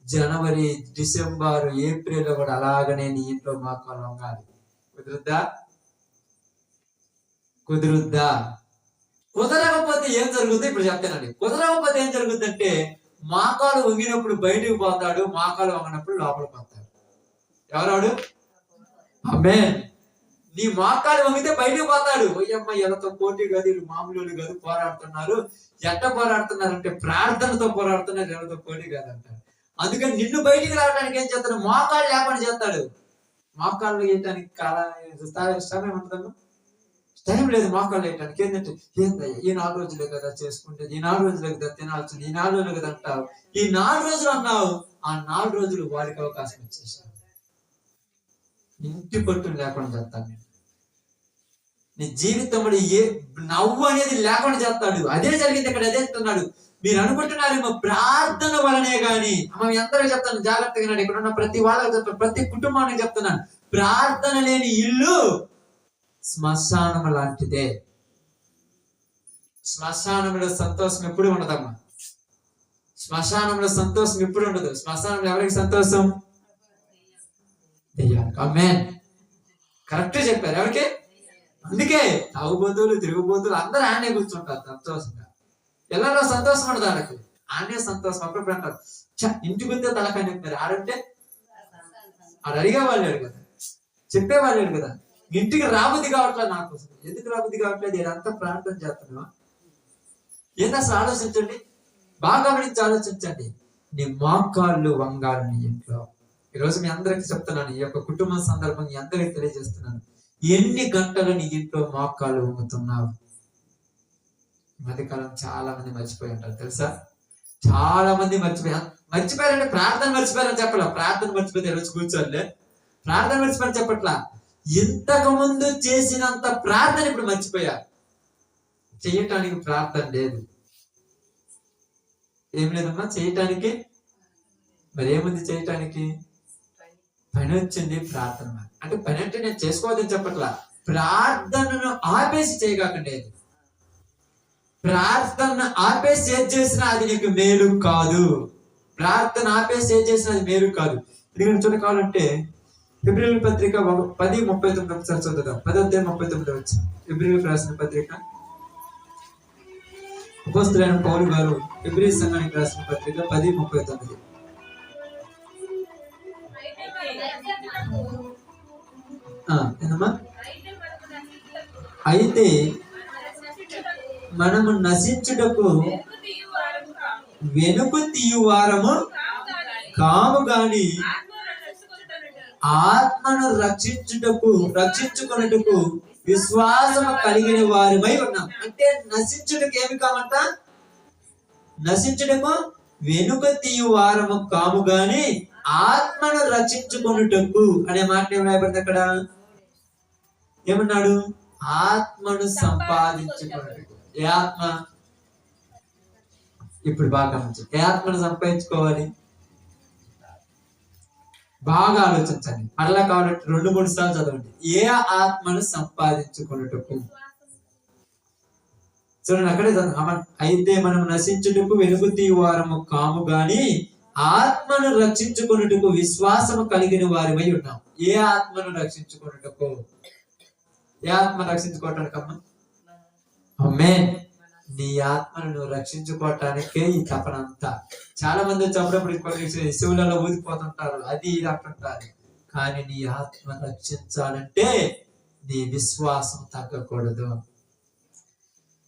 జనవరి, డిసెంబర్, ఏప్రిల్ లో కూడా అలాగనే నీ ఇంట్లో మోకాళ్ళు వంగాలి. కుదురుద్దా? కుదరకపోతే ఏం జరుగుతుంది ఇప్పుడు చెప్తానండి. కుదరకపోతే ఏం జరుగుతుంది అంటే మోకాలు వంగినప్పుడు బయటకు పోతాడు, మోకాలు వంగినప్పుడు లోపలికి పోతాడు. ఎవరాడు? ఆమేన్. నీ మోకాలు వంగితే బయటకు పోతాడు. ఓయమ్మ ఎవరితో పోటీ కాదు, వీళ్ళు మామూలు కాదు, పోరాడుతున్నారు. ఎట్ట పోరాడుతున్నారు అంటే ప్రార్థనతో పోరాడుతున్నారు, ఎవరితో పోటీ కాదంటారు. అందుకని నిన్ను బయటికి రావడానికి ఏం చేస్తాడు? మోకాళ్ళు లేకుండా చేస్తాడు. మోకాళ్ళు వేయటానికి సమయం ఉంటుందమ్మా? టైం లేదు మోకాళ్ళు వేయటానికి. ఏంటంటే ఏందయ్యా ఈ 4 రోజులే కదా చేసుకుంటే, ఈ 4 రోజులే కదా తినాల్సింది, ఈ 4 రోజులే కదా అంటావు. ఈ 4 రోజులు అన్నావు, ఆ 4 రోజులు వాడికి అవకాశం ఇచ్చేసావు. ఇంటి పట్టును లేకుండా చేస్తాను నేను. నీ జీవితంలో ఏ నవ్వు అనేది లేకుండా చేస్తాడు. అదే జరిగింది ఇక్కడ. అదే చెప్తున్నాడు. మీరు అనుకుంటున్నారేమో ప్రార్థన వలనే గాని. మనం ఎందరో చెప్తాను, జాగ్రత్తగా ఇక్కడ ఉన్న ప్రతి వాళ్ళకి చెప్తాను, ప్రతి కుటుంబానికి చెప్తున్నాను, ప్రార్థన లేని ఇల్లు శ్మశానం లాంటిదే. శ్మశానంలో సంతోషం ఎప్పుడు ఉండదమ్మా. శ్మశానంలో సంతోషం ఎప్పుడు ఉండదు. శ్మశానంలో ఎవరికి సంతోషం? దెయ్యానికి. ఆమేన్. కరెక్ట్ చెప్పారు. ఎవరికి? అందుకే తాగుబోతులు తిరుగుబోతులు అందరూ ఆనే కూర్చుంటారు సంతోషంగా. పిల్లల్లో సంతోషం ఉండదు వాళ్ళకి, ఆనే సంతోషం. అప్పుడు అంటారు ఇంటికి వస్తే తలకాయ నొప్పారు. ఆడంటే ఆడు అడిగేవాళ్ళు లేడు కదా, చెప్పేవాళ్ళు లేడు కదా. ఇంటికి రాబుద్ది కావట్లేదు. నాకు ఎందుకు రాబుద్ది కావట్లేదు? ఏదంతా ప్రార్థన చేస్తున్నావా? ఏంటి అసలు ఆలోచించండి, బాగా గమనించి ఆలోచించండి. నీ మోకాళ్ళు వంగాలి నీ ఇంట్లో. ఈరోజు మీ అందరికి చెప్తున్నాను, ఈ యొక్క కుటుంబ సందర్భం మీ అందరికి తెలియజేస్తున్నాను. ఎన్ని గంటలు నీ ఇంట్లో మోకాళ్ళు వంగుతున్నావు? ఈ మధ్యకాలం చాలా మంది మర్చిపోయి ఉంటారు తెలుసా. చాలా మంది మర్చిపోయారంటే ప్రార్థన మర్చిపోయారని చెప్పట్లా. ప్రార్థన మర్చిపోతే ఈరోజు కూర్చోలే, ప్రార్థన మర్చిపోయారని చెప్పట్లా. ఇంతకు ముందు చేసినంత ప్రార్థన ఇప్పుడు మర్చిపోయారు. చేయటానికి ప్రార్థన లేదు. ఏం లేదమ్మా చేయటానికి. మరి ఏముంది చేయటానికి? పని వచ్చింది, ప్రార్థన. అంటే పని అంటే నేను చేసుకోవద్దని చెప్పట్లా, ప్రార్థనను ఆపేసి చేయకండి. ప్రార్థన ఆపేసి ఏది చేసినా అది నీకు మేలు కాదు. ప్రార్థన ఆపేసి ఏది చేసినా అది మేలు కాదు. ఎందుకంటే చూడ కావాలంటే ఫిబ్రవరి పత్రిక 10:39 ఒకసారి చదువుదాం. 10:39 వచ్చి ఫిబ్రవరి రాసిన పత్రిక, అపోస్తలుడైన పౌలు గారు ఫిబ్రవరి సంఘానికి రాసిన పత్రిక 10:39. ఏందమ్మా? అయితే మనము నశించుటకు వెనుక తీయువారము కాము గాని ఆత్మను రక్షించుకొనుటకు విశ్వాసము కలిగిన వారిమై ఉన్నాం. అంటే నశించుటకు ఏమి కామంట? నశించుటకు వెనుక తీయువారము కాము గాని ఆత్మను రక్షించుకొనుటకు అనే మాట ఏం రాయబడింది అక్కడ? ఏమన్నాడు? ఆత్మను సంపాదించుకొనుటకు. ఏ ఆత్మ? ఇప్పుడు బాగా గమనించండి. ఏ ఆత్మను సంపాదించుకోవాలి? బాగా ఆలోచించండి. అట్లా కావాలంటే 2-3 సార్లు చదవండి. ఏ ఆత్మను సంపాదించుకొనుటకు. చూడండి అక్కడే చదవండి. అయితే మనం నశించుటకు వెనుక తీయువారము కాము గాని ఆత్మను రక్షించుకొనుటకు విశ్వాసము కలిగిన వారిమై ఉన్నాం. ఏ ఆత్మను రక్షించుకొనుటకు? ఏ ఆత్మ రక్షించుకోవటానికి అమ్మ? ఆమేన్. నీ ఆత్మను నువ్వు రక్షించుకోవటానికే ఈ తపన అంతా. చాలా మంది వచ్చేటప్పుడు శివులలో ఊదిపోతుంటారు, అది ఇది అంటుంటారు. కానీ నీ ఆత్మ రక్షించాలంటే నీ విశ్వాసం తగ్గకూడదు.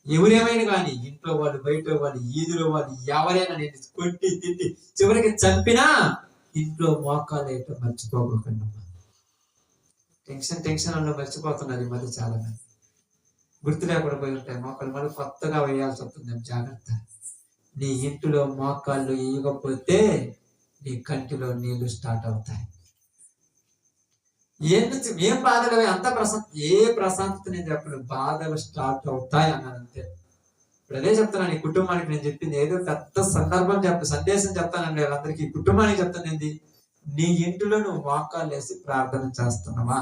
ఎవరేమైనా కానీ, ఇంట్లో వాళ్ళు, బయట వాళ్ళు, ఈదులో వాళ్ళు, ఎవరైనా నేను కొట్టి తిట్టి చివరికి చంపినా ఇంట్లో మోకాలు వేయటం మర్చిపోకుండా. టెన్షన్ అలా మర్చిపోతున్నారు ఈ మధ్య చాలా మంది. గుర్తు లేకుండా పోయి ఉంటాయి మోకాళ్ళు, మళ్ళీ కొత్తగా వేయాల్సి వస్తుంది. జాగ్రత్త. నీ ఇంటిలో మోకాళ్ళు వేయకపోతే నీ కంటిలో నీళ్లు స్టార్ట్ అవుతాయి. ఏం బాధలు అంత ఏ ప్రశాంతత నేను చెప్పను, బాధలు స్టార్ట్ అవుతాయి అన్నాను అంతే. ఇప్పుడు అదే చెప్తున్నాను. ఈ కుటుంబానికి నేను చెప్పింది ఏదో పెద్ద సందర్భం సందేశం చెప్తానండి వాళ్ళందరికీ. కుటుంబానికి చెప్తాను ఏంది? నీ ఇంటిలో నువ్వు మోకాళ్ళు వేసి ప్రార్థన చేస్తున్నావా?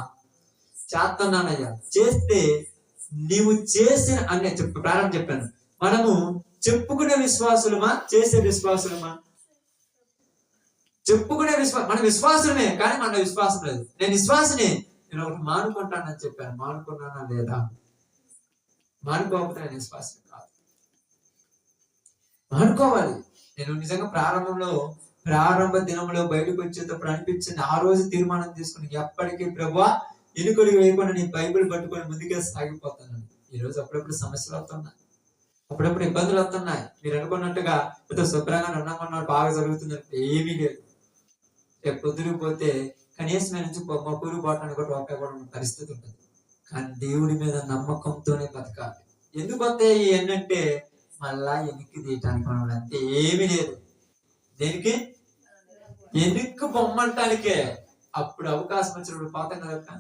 చేస్తున్నానయ్యా. చేస్తే నీవు చేసిన అనే ప్రారంభం చెప్పాను. మనము చెప్పుకునే విశ్వాసులమా, చేసే విశ్వాసులమా? చెప్పుకునే మన విశ్వాసమే, కానీ మన విశ్వాసం లేదు. నేను విశ్వాసనే, నేను ఒకటి మానుకుంటానని చెప్పాను. మానుకున్నానా లేదా? మానుకోకపోతే నేను విశ్వాసం కాదు. మానుకోవాలి. నేను నిజంగా ప్రారంభ దినంలో బయటకు వచ్చేటప్పుడు అనిపించింది, ఆ రోజు తీర్మానం తీసుకుని ఎప్పటికీ ప్రభువా ఎన్నికలు వేయకుండా నీ బైబిల్ పట్టుకొని ముందుకే సాగిపోతున్నాను. ఈ రోజు అప్పుడప్పుడు సమస్యలు అవుతున్నాయి, అప్పుడప్పుడు ఇబ్బందులు అవుతున్నాయి. మీరు అనుకున్నట్టుగా ఎంతో శుభ్రంగా ఉన్నామన్నారు, బాగా జరుగుతుంది అంటే ఏమీ లేదు. రేపు పొద్దుకు పోతే కనీసం నుంచి మొక్కులు పోవటానికి కూడా రూపాయి కూడా పరిస్థితి ఉంటుంది. కానీ దేవుడి మీద నమ్మకంతోనే బతకాలి. ఎందుకు వస్తాయి ఏంటంటే మళ్ళా ఎన్నిక తీయటానికి మనం అంతే, ఏమీ లేదు. దేనికి? ఎన్నిక బొమ్మంటానికే. అప్పుడు అవకాశం వచ్చినప్పుడు పోతాం కదా.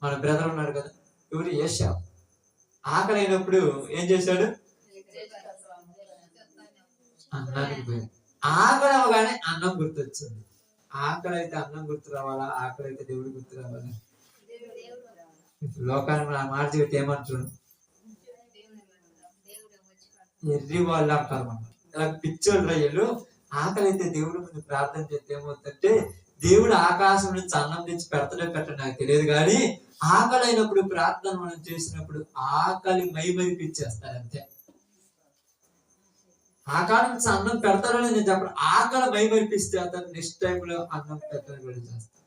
మన బ్రదర్ ఉన్నాడు కదా, ఎవరు? యేషావు. ఆకలి అయినప్పుడు ఏం చేశాడు? అన్నానికి పోయాడు. ఆకలి అవగానే అన్నం గుర్తొచ్చింది. ఆకలి అయితే అన్నం గుర్తు రావాలా? ఆకలి అయితే దేవుడు గుర్తు రావాలా? లోకాన్ని ఆ మాట చెబితే ఏమంటారు? ఎర్రి వాళ్ళు అంటారు. ఇలా పిచ్చోళ్ళు రయ్యలు. ఆకలి అయితే దేవుడి ముందు ప్రార్థన చేస్తే ఏమవుతుందంటే దేవుడు ఆకాశం నుంచి అన్నం తెచ్చి పెడతాడో పెట్టడం నాకు తెలియదు, కానీ ఆకలి అయినప్పుడు ప్రార్థన మనం చేసినప్పుడు ఆకలి మైమరిపించేస్తారు అంతే. ఆకాశం నుంచి అన్నం పెడతాడని నేను చెప్పను, ఆకలి మైమరిపిస్తే అతను నెక్స్ట్ టైంలో అన్నం పెట్టడం కూడా చేస్తాడు.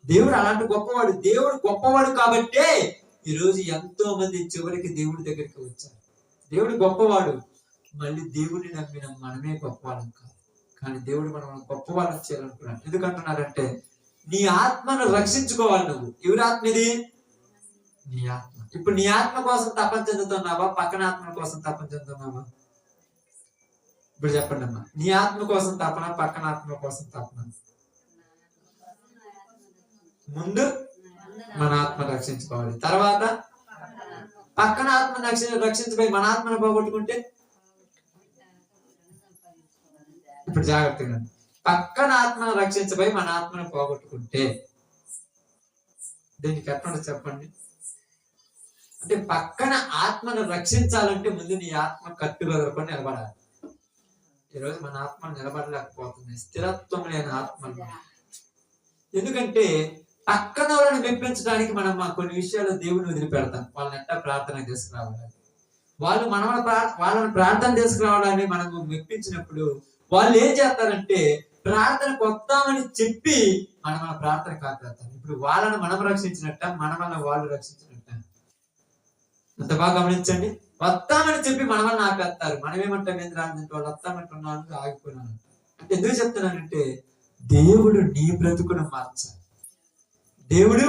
దేవుడు అలాంటి గొప్పవాడు. దేవుడు గొప్పవాడు కాబట్టే ఈరోజు ఎంతో మంది చివరికి దేవుడి దగ్గరికి వచ్చారు. దేవుడు గొప్పవాడు. మళ్ళీ దేవుడిని నమ్మిన మనమే గొప్పవాళ్ళం కాదు, కానీ దేవుడు మనం గొప్పవాళ్ళం చేయాలనుకున్నాడు. ఎందుకంటున్నారంటే నీ ఆత్మను రక్షించుకోవాలి. నువ్వు ఎవరి ఆత్మ ఇది? నీ ఆత్మ. ఇప్పుడు నీ ఆత్మ కోసం తపన చెందుతున్నావా, పక్కన ఆత్మ కోసం తపన చెందుతున్నావా? ఇప్పుడు చెప్పండి అమ్మా, నీ ఆత్మ కోసం తపన, పక్కన ఆత్మ కోసం తపన? ముందు మన ఆత్మ రక్షించుకోవాలి, తర్వాత పక్కన ఆత్మ రక్షించబోయి మన ఆత్మను పోగొట్టుకుంటే. ఇప్పుడు జాగ్రత్తగా, పక్కన ఆత్మను రక్షించబోయి మన ఆత్మను పోగొట్టుకుంటే దీనికి ఎట్లా చెప్పండి? అంటే పక్కన ఆత్మను రక్షించాలంటే ముందు నీ ఆత్మ కట్టుబెదరకొని నిలబడాలి. ఈరోజు మన ఆత్మ నిలబడలేకపోతుంది, స్థిరత్వం లేని ఆత్మలు. ఎందుకంటే పక్కన వాళ్ళని మెప్పించడానికి మనం కొన్ని విషయాలు దేవుని వదిలిపెడతాం. వాళ్ళని ఎట్టా ప్రార్థన తీసుకురావాలి, వాళ్ళు వాళ్ళని ప్రార్థన తీసుకురావడాన్ని మనం మెప్పించినప్పుడు వాళ్ళు ఏం చేస్తారంటే ప్రార్థనకు వస్తామని చెప్పి మన ప్రార్థన కాపాడతారు. ఇప్పుడు వాళ్ళని మనం రక్షించినట్ట, మన వల్ల వాళ్ళు రక్షించినట్ట? అంత బాగా గమనించండి. వస్తామని చెప్పి మన వల్ల ఆపేస్తారు. మనం ఏమంటాం? ఏంద్రాంటే వాళ్ళు వస్తామంటున్నాను, ఆగిపోయినాను. అంటే ఎందుకు చెప్తున్నానంటే దేవుడు నీ బ్రతుకును మార్చాలి, దేవుడు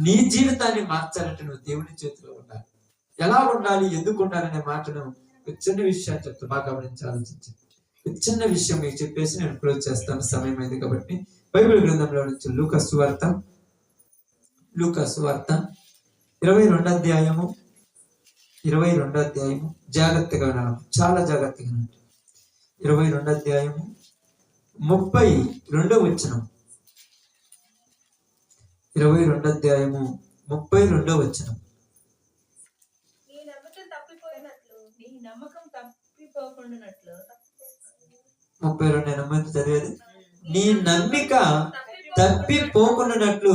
నీ జీవితాన్ని మార్చాలంటే నువ్వు దేవుని చేతిలో ఉండాలి. ఎలా ఉండాలి, ఎందుకు ఉండాలనే మాటను చిన్న విషయాన్ని చెప్తా, బాగా గమనించి ఆలోచించి చిన్న విషయం మీకు చెప్పేసి నేను క్లోజ్ చేస్తాను, సమయం అయింది కాబట్టి. బైబిల్ గ్రంథంలో నుంచి లూకా సువార్త 22వ అధ్యాయము జాగ్రత్తగా వినాలి, చాలా జాగ్రత్తగా వినాలి. 22వ అధ్యాయము 32వ వచనం. 22వ అధ్యాయము 32వ వచనం. చదివేది, నీ నమ్మిక తప్పిపోకున్నట్లు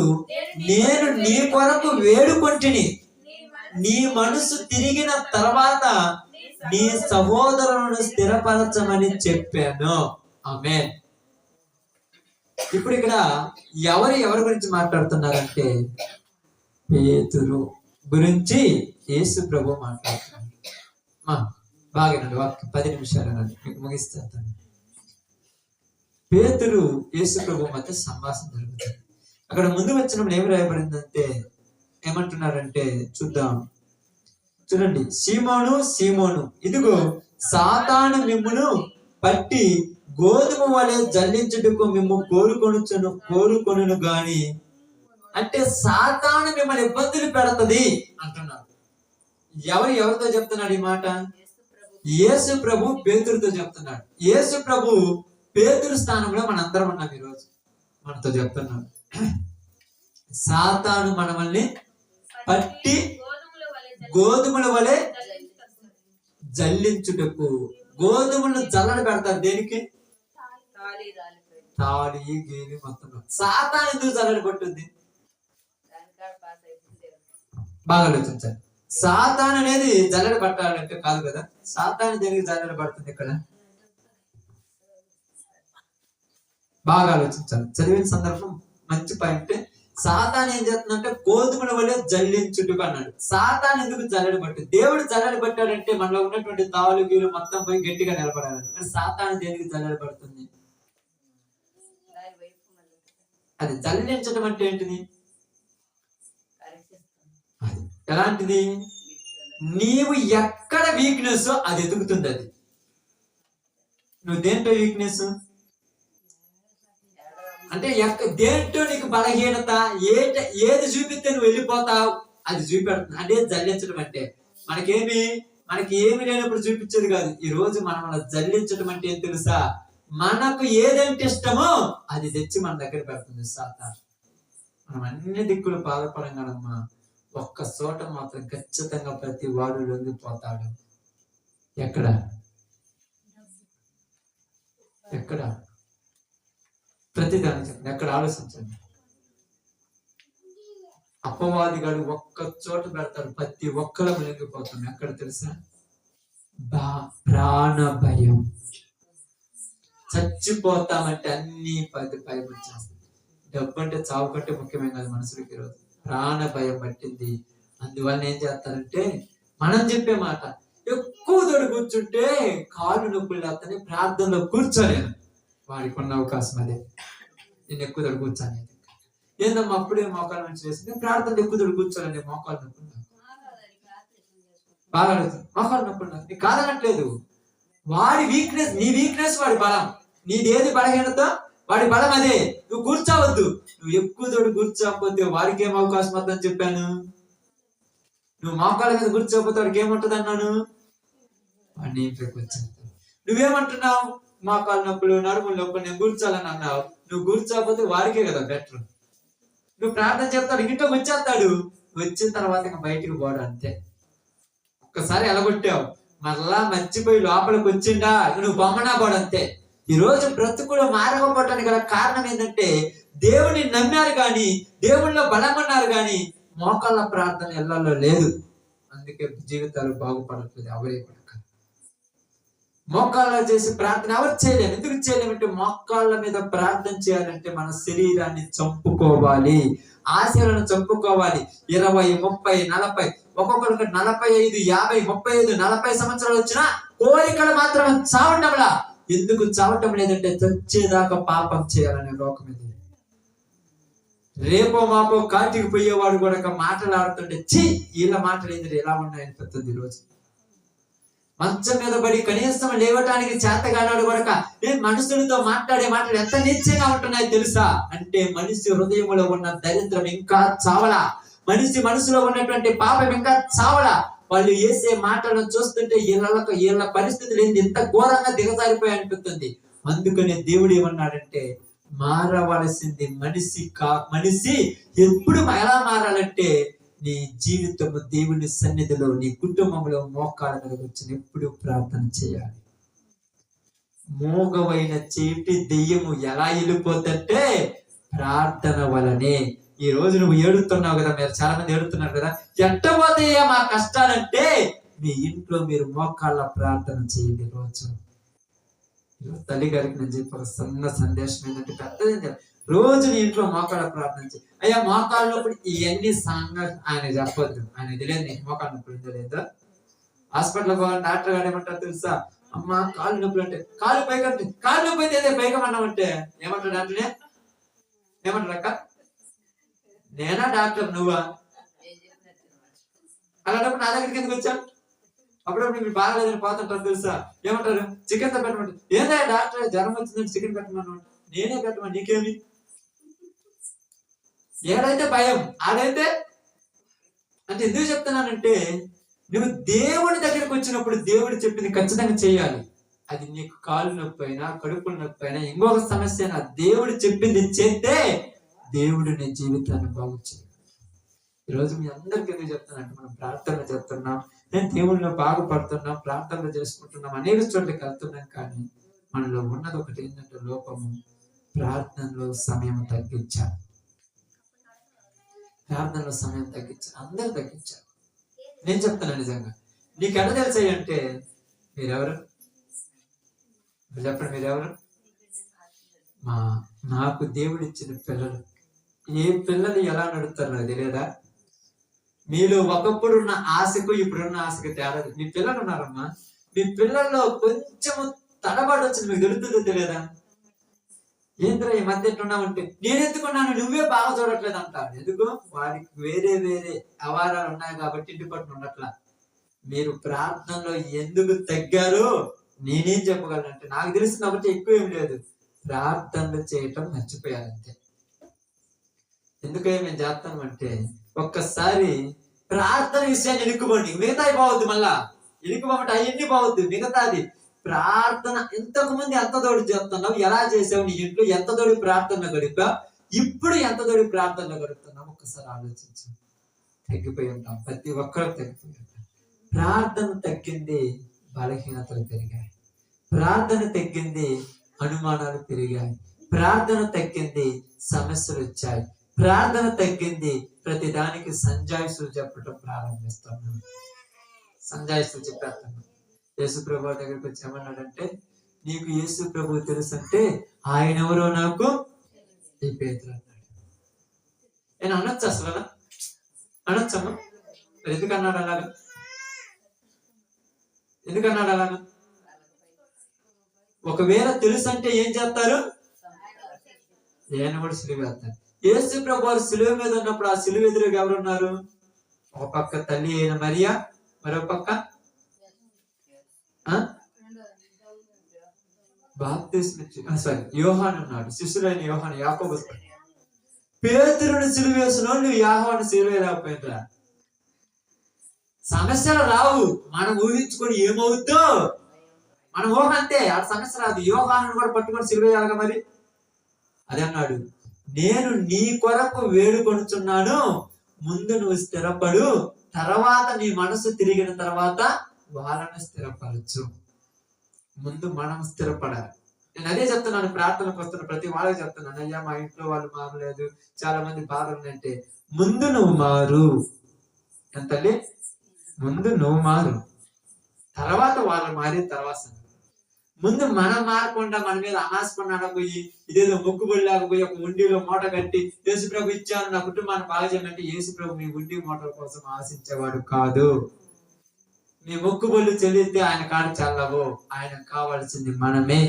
నేను నీ కొరకు వేడుకొంటిని, నీ మనసు తిరిగిన తర్వాత నీ సహోదరులను స్థిరపరచమని చెప్పాను. ఆమేన్. ఇప్పుడు ఇక్కడ ఎవరి గురించి మాట్లాడుతున్నారంటే పేతురు గురించి యేసు ప్రభు మాట్లాడుతున్నారు. బాగానండి, 10 నిమిషాలు అనండి, మీకు ముగిస్తాను. పేతురు యేసు ప్రభు మధ్య సంభాషణ జరుగుతుంది. అక్కడ ముందు వచ్చినప్పుడు ఏమి రాయబడిందంటే ఏమంటున్నారంటే చూద్దాం, చూడండి. సీమోను, ఇదిగో సాతాను మిమ్మును పట్టి గోధుమ వలె జల్లించుటకు మిమ్ము కోరుకొనును గాని, అంటే సాతాను మిమ్మల్ని ఇబ్బందులు పెడతది అంటున్నారు. ఎవరితో చెప్తున్నాడు ఈ మాట? యేసు ప్రభు పేతురుతో చెప్తున్నాడు. యేసు ప్రభు పేతురు స్థానంలో మనందరం ఉన్నాం ఈరోజు. మనతో చెప్తున్నాడు, సాతాను మనల్ని పట్టి గోధుమల వలె జల్లించుటకు. గోధుమలను జల్లడ పెడతారు దేనికి? తాళి గేలి మొత్తం. సాతాను ఎందుకు జల్లడ పట్టుద్ది? బాగా ఆలోచించాలి. సాతాను అనేది జల్లడ పట్టాలంటే కాదు కదా. సాతాను దేనికి జల్లడ పడుతుంది ఇక్కడ? బాగా ఆలోచించాలి. చదివిన సందర్భం మంచి పాయింట్. సాతాను ఏం చేస్తుందంటే గోధుమల వల్లే జల్లించుటకు అన్నాడు. సాతాను ఎందుకు జల్లడ పట్టింది? దేవుడు జల్లడ పట్టాడంటే మనలో ఉన్నటువంటి తావులు గీలు మొత్తం పోయి గట్టిగా నిలబడాలని. మరి సాతాను దేనికి జల్లడ పడుతుంది? అది జల్లించడం అంటే ఏంటిది? ఎలాంటిది? నీవు ఎక్కడ వీక్నెస్ అది ఎదుగుతుంది. అది నువ్వు దేంట్లో వీక్నెస్ అంటే దేంట్లో నీకు బలహీనత, ఏది చూపిస్తే నువ్వు వెళ్ళిపోతావు అది చూపెడుతుంది. అంటే జల్లించడం అంటే మనకి ఏమి లేనప్పుడు చూపించేది కాదు. ఈ రోజు మనం జల్లించడం అంటే ఏం తెలుసా? మనకు ఏదంటే ఇష్టమో అది తెచ్చి మన దగ్గర పెడుతుంది సాతాను. మనం అన్ని దిక్కులు బాధపడంగానమ్మా, ఒక్క చోట మాత్రం ఖచ్చితంగా ప్రతి వాడు లొంగిపోతాడు. ఎక్కడ? ప్రతి ప్రతిదాన్ని చెప్పండి, ఎక్కడ ఆలోచించండి. అపవాదిగాడు ఒక్క చోట పెడతాడు, ప్రతి ఒక్కరు మునిగిపోతాం. ఎక్కడ తెలుసా? ప్రాణ భయం. చచ్చిపోతామంటే అన్ని భయం వచ్చేస్తుంది. డబ్బు అంటే చావు కంటే ముఖ్యమైన కాదు మనుషులకి ఈరోజు. ప్రాణ భయం పట్టింది. అందువల్ల ఏం చేస్తారంటే మనం చెప్పే మాట, ఎక్కువ తోడు కూర్చుంటే కాళ్ళు నొప్పులు లేకపోతే ప్రార్థనలో కూర్చోలేను. వాడికి ఉన్న అవకాశం అదే. నేను ఎక్కువ తోడు కూర్చోలేదు. ఏందమ్మా అప్పుడే మోకాలు నుంచి వేసి ప్రార్థనలు ఎక్కువ తోడు కూర్చోలేండి, మోకాలు నొప్పులు బాగా మోకాలు నొప్పులు నీకు కాదనట్లేదు. వాడి వీక్నెస్ నీ వీక్నెస్, వాడి బలం. నీదేది బలహీనత, వాడి బలం అదే. నువ్వు కూర్చోవద్దు. నువ్వు ఎక్కువ తోడు కూర్చోకపోతే వాడికి ఏం అవకాశం వద్దని చెప్పాను. నువ్వు మోకాళ్ళ మీద కూర్చోకపోతే వాడికి ఏముంటది అన్నాను, వాడిని ఇంట్లోకి వచ్చేస్తాను. నువ్వేమంటున్నావు? మోకాళ్ళ నొప్పులు, నడుముల నొప్పులు, నేను కూర్చోాలని అన్నావు. నువ్వు కూర్చోకపోతే వాడికే కదా బెటర్. నువ్వు ప్రార్థన చెప్తాడు, ఇంట్లోకి వచ్చేస్తాడు. వచ్చిన తర్వాత ఇంకా బయటికి పోడు, అంతే. ఒక్కసారి ఎలగొట్టావు, మళ్ళా మర్చిపోయి లోపలికి వచ్చిండా నువ్వు బొమ్మనా పోడు, అంతే. ఈ రోజు బ్రతుకులు మారకపోవటానికి గల కారణం ఏంటంటే దేవుని నమ్మారు కానీ, దేవుళ్ళలో బలం ఉన్నారు కానీ మోకాళ్ళ ప్రార్థన ఎల్లలో లేదు. అందుకే జీవితాలు బాగుపడట్లేదు. ఎవరే పడక మోకాళ్ళ చేసి ప్రార్థన ఎవరు చేయలేము. ఎందుకు చేయలేమంటే మోకాళ్ళ మీద ప్రార్థన చేయాలంటే మన శరీరాన్ని చంపుకోవాలి, ఆశలను చంపుకోవాలి. 20, 30, 40, ఒక్కొక్కరికి 45, 50, 35, 40 సంవత్సరాలు వచ్చినా కోరికలు మాత్రం చావటంలా. ఎందుకు చావటం లేదంటే చచ్చేదాకా పాపం చేయాలనే లోకం ఇది. రేపో మాపో కాటికి పోయేవాడు కూడా మాటలాడుతుంటే ఛీ వీళ్ళ మాటలు ఏంటి ఎలా ఉన్నాయనిపిస్తుంది. ఈరోజు మంచం మీద పడి కనీసం లేవటానికి చేతగాడాడు కూడా నేను మనుషులతో మాట్లాడే మాటలు ఎంత నిశ్చయంగా ఉంటున్నాయో తెలుసా అంటే మనిషి హృదయంలో ఉన్న దరిద్రం ఇంకా చావలా, మనసులో ఉన్నటువంటి పాపం ఇంకా చావలా. వాళ్ళు వేసే మాటలను చూస్తుంటే వీళ్ళ పరిస్థితులు ఏంటి ఎంత ఘోరంగా దిగజారిపోయి అనిపిస్తుంది. అందుకనే దేవుడు ఏమన్నాడంటే మారవలసింది మనిషి ఎప్పుడు ఎలా మారాలంటే నీ జీవితము దేవుని సన్నిధిలో, నీ కుటుంబంలో మోకాళ్ళ మీద కూర్చొని ఎప్పుడు ప్రార్థన చేయాలి. మోగవైన చేటి దెయ్యము ఎలా వెళ్ళిపోతుంటే ప్రార్థన వలనే. ఈ రోజు నువ్వు ఏడుతున్నావు కదా, మీరు చాలా మంది ఏడుతున్నారు కదా, ఎట్టబోతాయా మా కష్టాలంటే మీ ఇంట్లో మీరు మోకాళ్ళ ప్రార్థన చేయండి. రోజు తల్లి గారికి నేను చెప్పే సన్న సందేశం ఏంటంటే పెద్దది, రోజు నీ ఇంట్లో మోకాళ్ళ ప్రార్థన చేయి. అయ్యా మోకాళ్ళ నొప్పుడు ఇవన్నీ సంగతి ఆయన చెప్పొద్దు, ఆయన తెలియదు నీకు మోకాళ్ళ నొప్పులు ఉందో లేదో. హాస్పిటల్ పోవాలి, డాక్టర్ గారు ఏమంటారు తెలుసా? అమ్మ కాళ్ళు నొప్పులు అంటే కాళ్ళు పైకంటే, కాళ్ళు నొప్పి అయితే పైకమన్నామంటే ఏమంటాడు డాక్టర్నే? ఏమంటారు అక్క? నేనా డాక్టర్ నువ్వా? అలాంటప్పుడు నా దగ్గరికి ఎందుకు వచ్చాను? అప్పుడప్పుడు మీకు బాగాలేదని పోతుంటారు తెలుసా? ఏమంటారు? చికెన్ తో పెట్టమంటారు. ఏందా డాక్టర్ జ్వరం వచ్చిందంటే చికెన్ పెట్టమన్నా, నేనే పెట్టమని నీకేమి? ఏడైతే భయం ఆడైతే అంటే ఎందుకు చెప్తున్నానంటే నువ్వు దేవుడి దగ్గరికి వచ్చినప్పుడు దేవుడు చెప్పింది ఖచ్చితంగా చేయాలి. అది నీకు కాళ్ళు నొప్పి అయినా, కడుపుల నొప్పి అయినా, ఇంకొక సమస్య అయినా దేవుడు చెప్పింది చేస్తే దేవుడు నీ జీవితాన్ని బాగు చేయాలి. ఈరోజు మీ అందరికీ ఎందుకు చెప్తానంటే మనం ప్రార్థన చేస్తున్నాం, నేను దేవుడిలో బాగుపడుతున్నాం, ప్రార్థనలు చేసుకుంటున్నాం, అనేక చోట్లకి వెళ్తున్నాం. కానీ మనలో ఉన్నది ఒకటి ఏంటంటే లోపము. ప్రార్థనలో సమయం తగ్గించాలి. ప్రార్థనలో సమయం తగ్గించాలి, అందరూ తగ్గించాలి. నేను చెప్తాను నిజంగా. నీకు ఎట్లా తెలిసాయి అంటే మీరెవరు చెప్పండి, మీరెవరు? నాకు దేవుడు ఇచ్చిన పిల్లలు. ఏ పిల్లలు ఎలా నడుపుతారు నాకు తెలియదా? మీలో ఒకప్పుడున్న ఆశకు ఇప్పుడున్న ఆశకు తేడా. మీ పిల్లలు ఉన్నారమ్మా, మీ పిల్లల్లో కొంచెము తడబాటు వచ్చింది, మీకు తెలుస్తుందో తెలియదా? ఏంద్రా ఈ మధ్య ఎట్లున్నావంటే నేనెందుకున్నాను, నువ్వే బాగా చూడట్లేదు అంటారు. ఎందుకు? వాడికి వేరే వేరే అవారాలు ఉన్నాయి కాబట్టి ఇంటి పట్టున ఉండట్లా. మీరు ప్రార్థనలో ఎందుకు తగ్గారు నేనేం చెప్పగలనంటే నాకు తెలిసిన ఒకటి ఎక్కువ ఏం లేదు, ప్రార్థనలు చేయటం మర్చిపోయారంతే. ఎందుకని మేము చేస్తామంటే ఒక్కసారి ప్రార్థన విషయాన్ని ఎనుక్కుపోండి, మిగతా బావద్దు. మళ్ళా ఎనుక్కుపోమంటే అవన్నీ బావద్దు, మిగతాది ప్రార్థన. ఇంతకు ముందు ఎంత తోడు చేస్తున్నావు, ఎలా చేసావు, నీ ఇంట్లో ఎంత తోడు ప్రార్థన గడిపా, ఇప్పుడు ఎంత తోడు ప్రార్థనలో గడుపుతున్నావు ఒక్కసారి ఆలోచించు. తగ్గిపోయి ఉంటాం, ప్రతి ఒక్కరు తగ్గిపోయి ఉంటాం. ప్రార్థన తగ్గింది, బలహీనతలు పెరిగాయి. ప్రార్థన తగ్గింది, అనుమానాలు పెరిగాయి. ప్రార్థన తగ్గింది, సమస్యలు వచ్చాయి. ప్రార్థన తగ్గింది, ప్రతి దానికి సంజాయిషులు చెప్పడం ప్రారంభిస్తున్నాను. సంజాయిషులు చెప్పేస్తాను. యేసు ప్రభు దగ్గరికి వచ్చి ఏమన్నాడంటే, నీకు యేసు ప్రభు తెలుసు అంటే ఆయన ఎవరో నాకు ఈ పేతురు అన్నాడు. నేను అనొచ్చు అసలు అనొచ్చమ్మా? మరి ఎందుకన్నాడు అలాగా? ఎందుకన్నాడు అలాగా? ఒకవేళ తెలుసు అంటే ఏం చేస్తారు? నేను కూడా సిలువ వేస్తాను. యేసు ప్రభు వారు సిలువ మీద ఉన్నప్పుడు ఆ సిలువ ఎదురుగా ఎవరున్నారు? ఒక పక్క తల్లి అయిన మరియా, మరో పక్క యోహాను ఉన్నాడు. శిష్యులైన యోహాను, యాకోబు. పేతురుని సిలువ వేసిన వాళ్ళు యోహాను సిలువ వేయలేకపోయినరా? సమస్యలు రావు, మనం ఊహించుకొని ఏమవుద్దో మన ఊహ అంతే. ఆ సమస్య రాదు. యోహాను కూడా పట్టుకొని సిలువ వేయాలిగా మరి. అది అన్నాడు, నేను నీ కొరకు వేడుకొనుచున్నాను, ముందు నువ్వు స్థిరపడు, తర్వాత నీ మనసు తిరిగిన తర్వాత వాళ్ళని స్థిరపరచు. ముందు మనం స్థిరపడాలి. నేను అదే చెప్తున్నాను, ప్రార్థనకు వస్తున్న ప్రతి వాళ్ళకి చెప్తున్నాను. అయ్యా మా ఇంట్లో వాళ్ళు మారలేదు, చాలా మంది బాధ ఉందంటే ముందు నువ్వు మారు. ఎంతలే ముందు నువ్వు మారు, తర్వాత వాళ్ళు మారిన తర్వాత. ముందు మనం మారకుండా మన మీద అనాశపడినా పోయి ఇదేదో మొక్కుబడిలాగా పోయి ఒక ఉండిలో మూట కట్టి యేసు ప్రభు ఇచ్చాను నా కుటుంబాన్ని బాగా చేయమంటే, యేసు ప్రభు మీ ఉండి మూటల కోసం ఆశించేవాడు కాదు. మీ మొక్కుబళ్ళు చెల్లిస్తే ఆయన కాడు చల్లవు. ఆయన కావాల్సింది మనమే.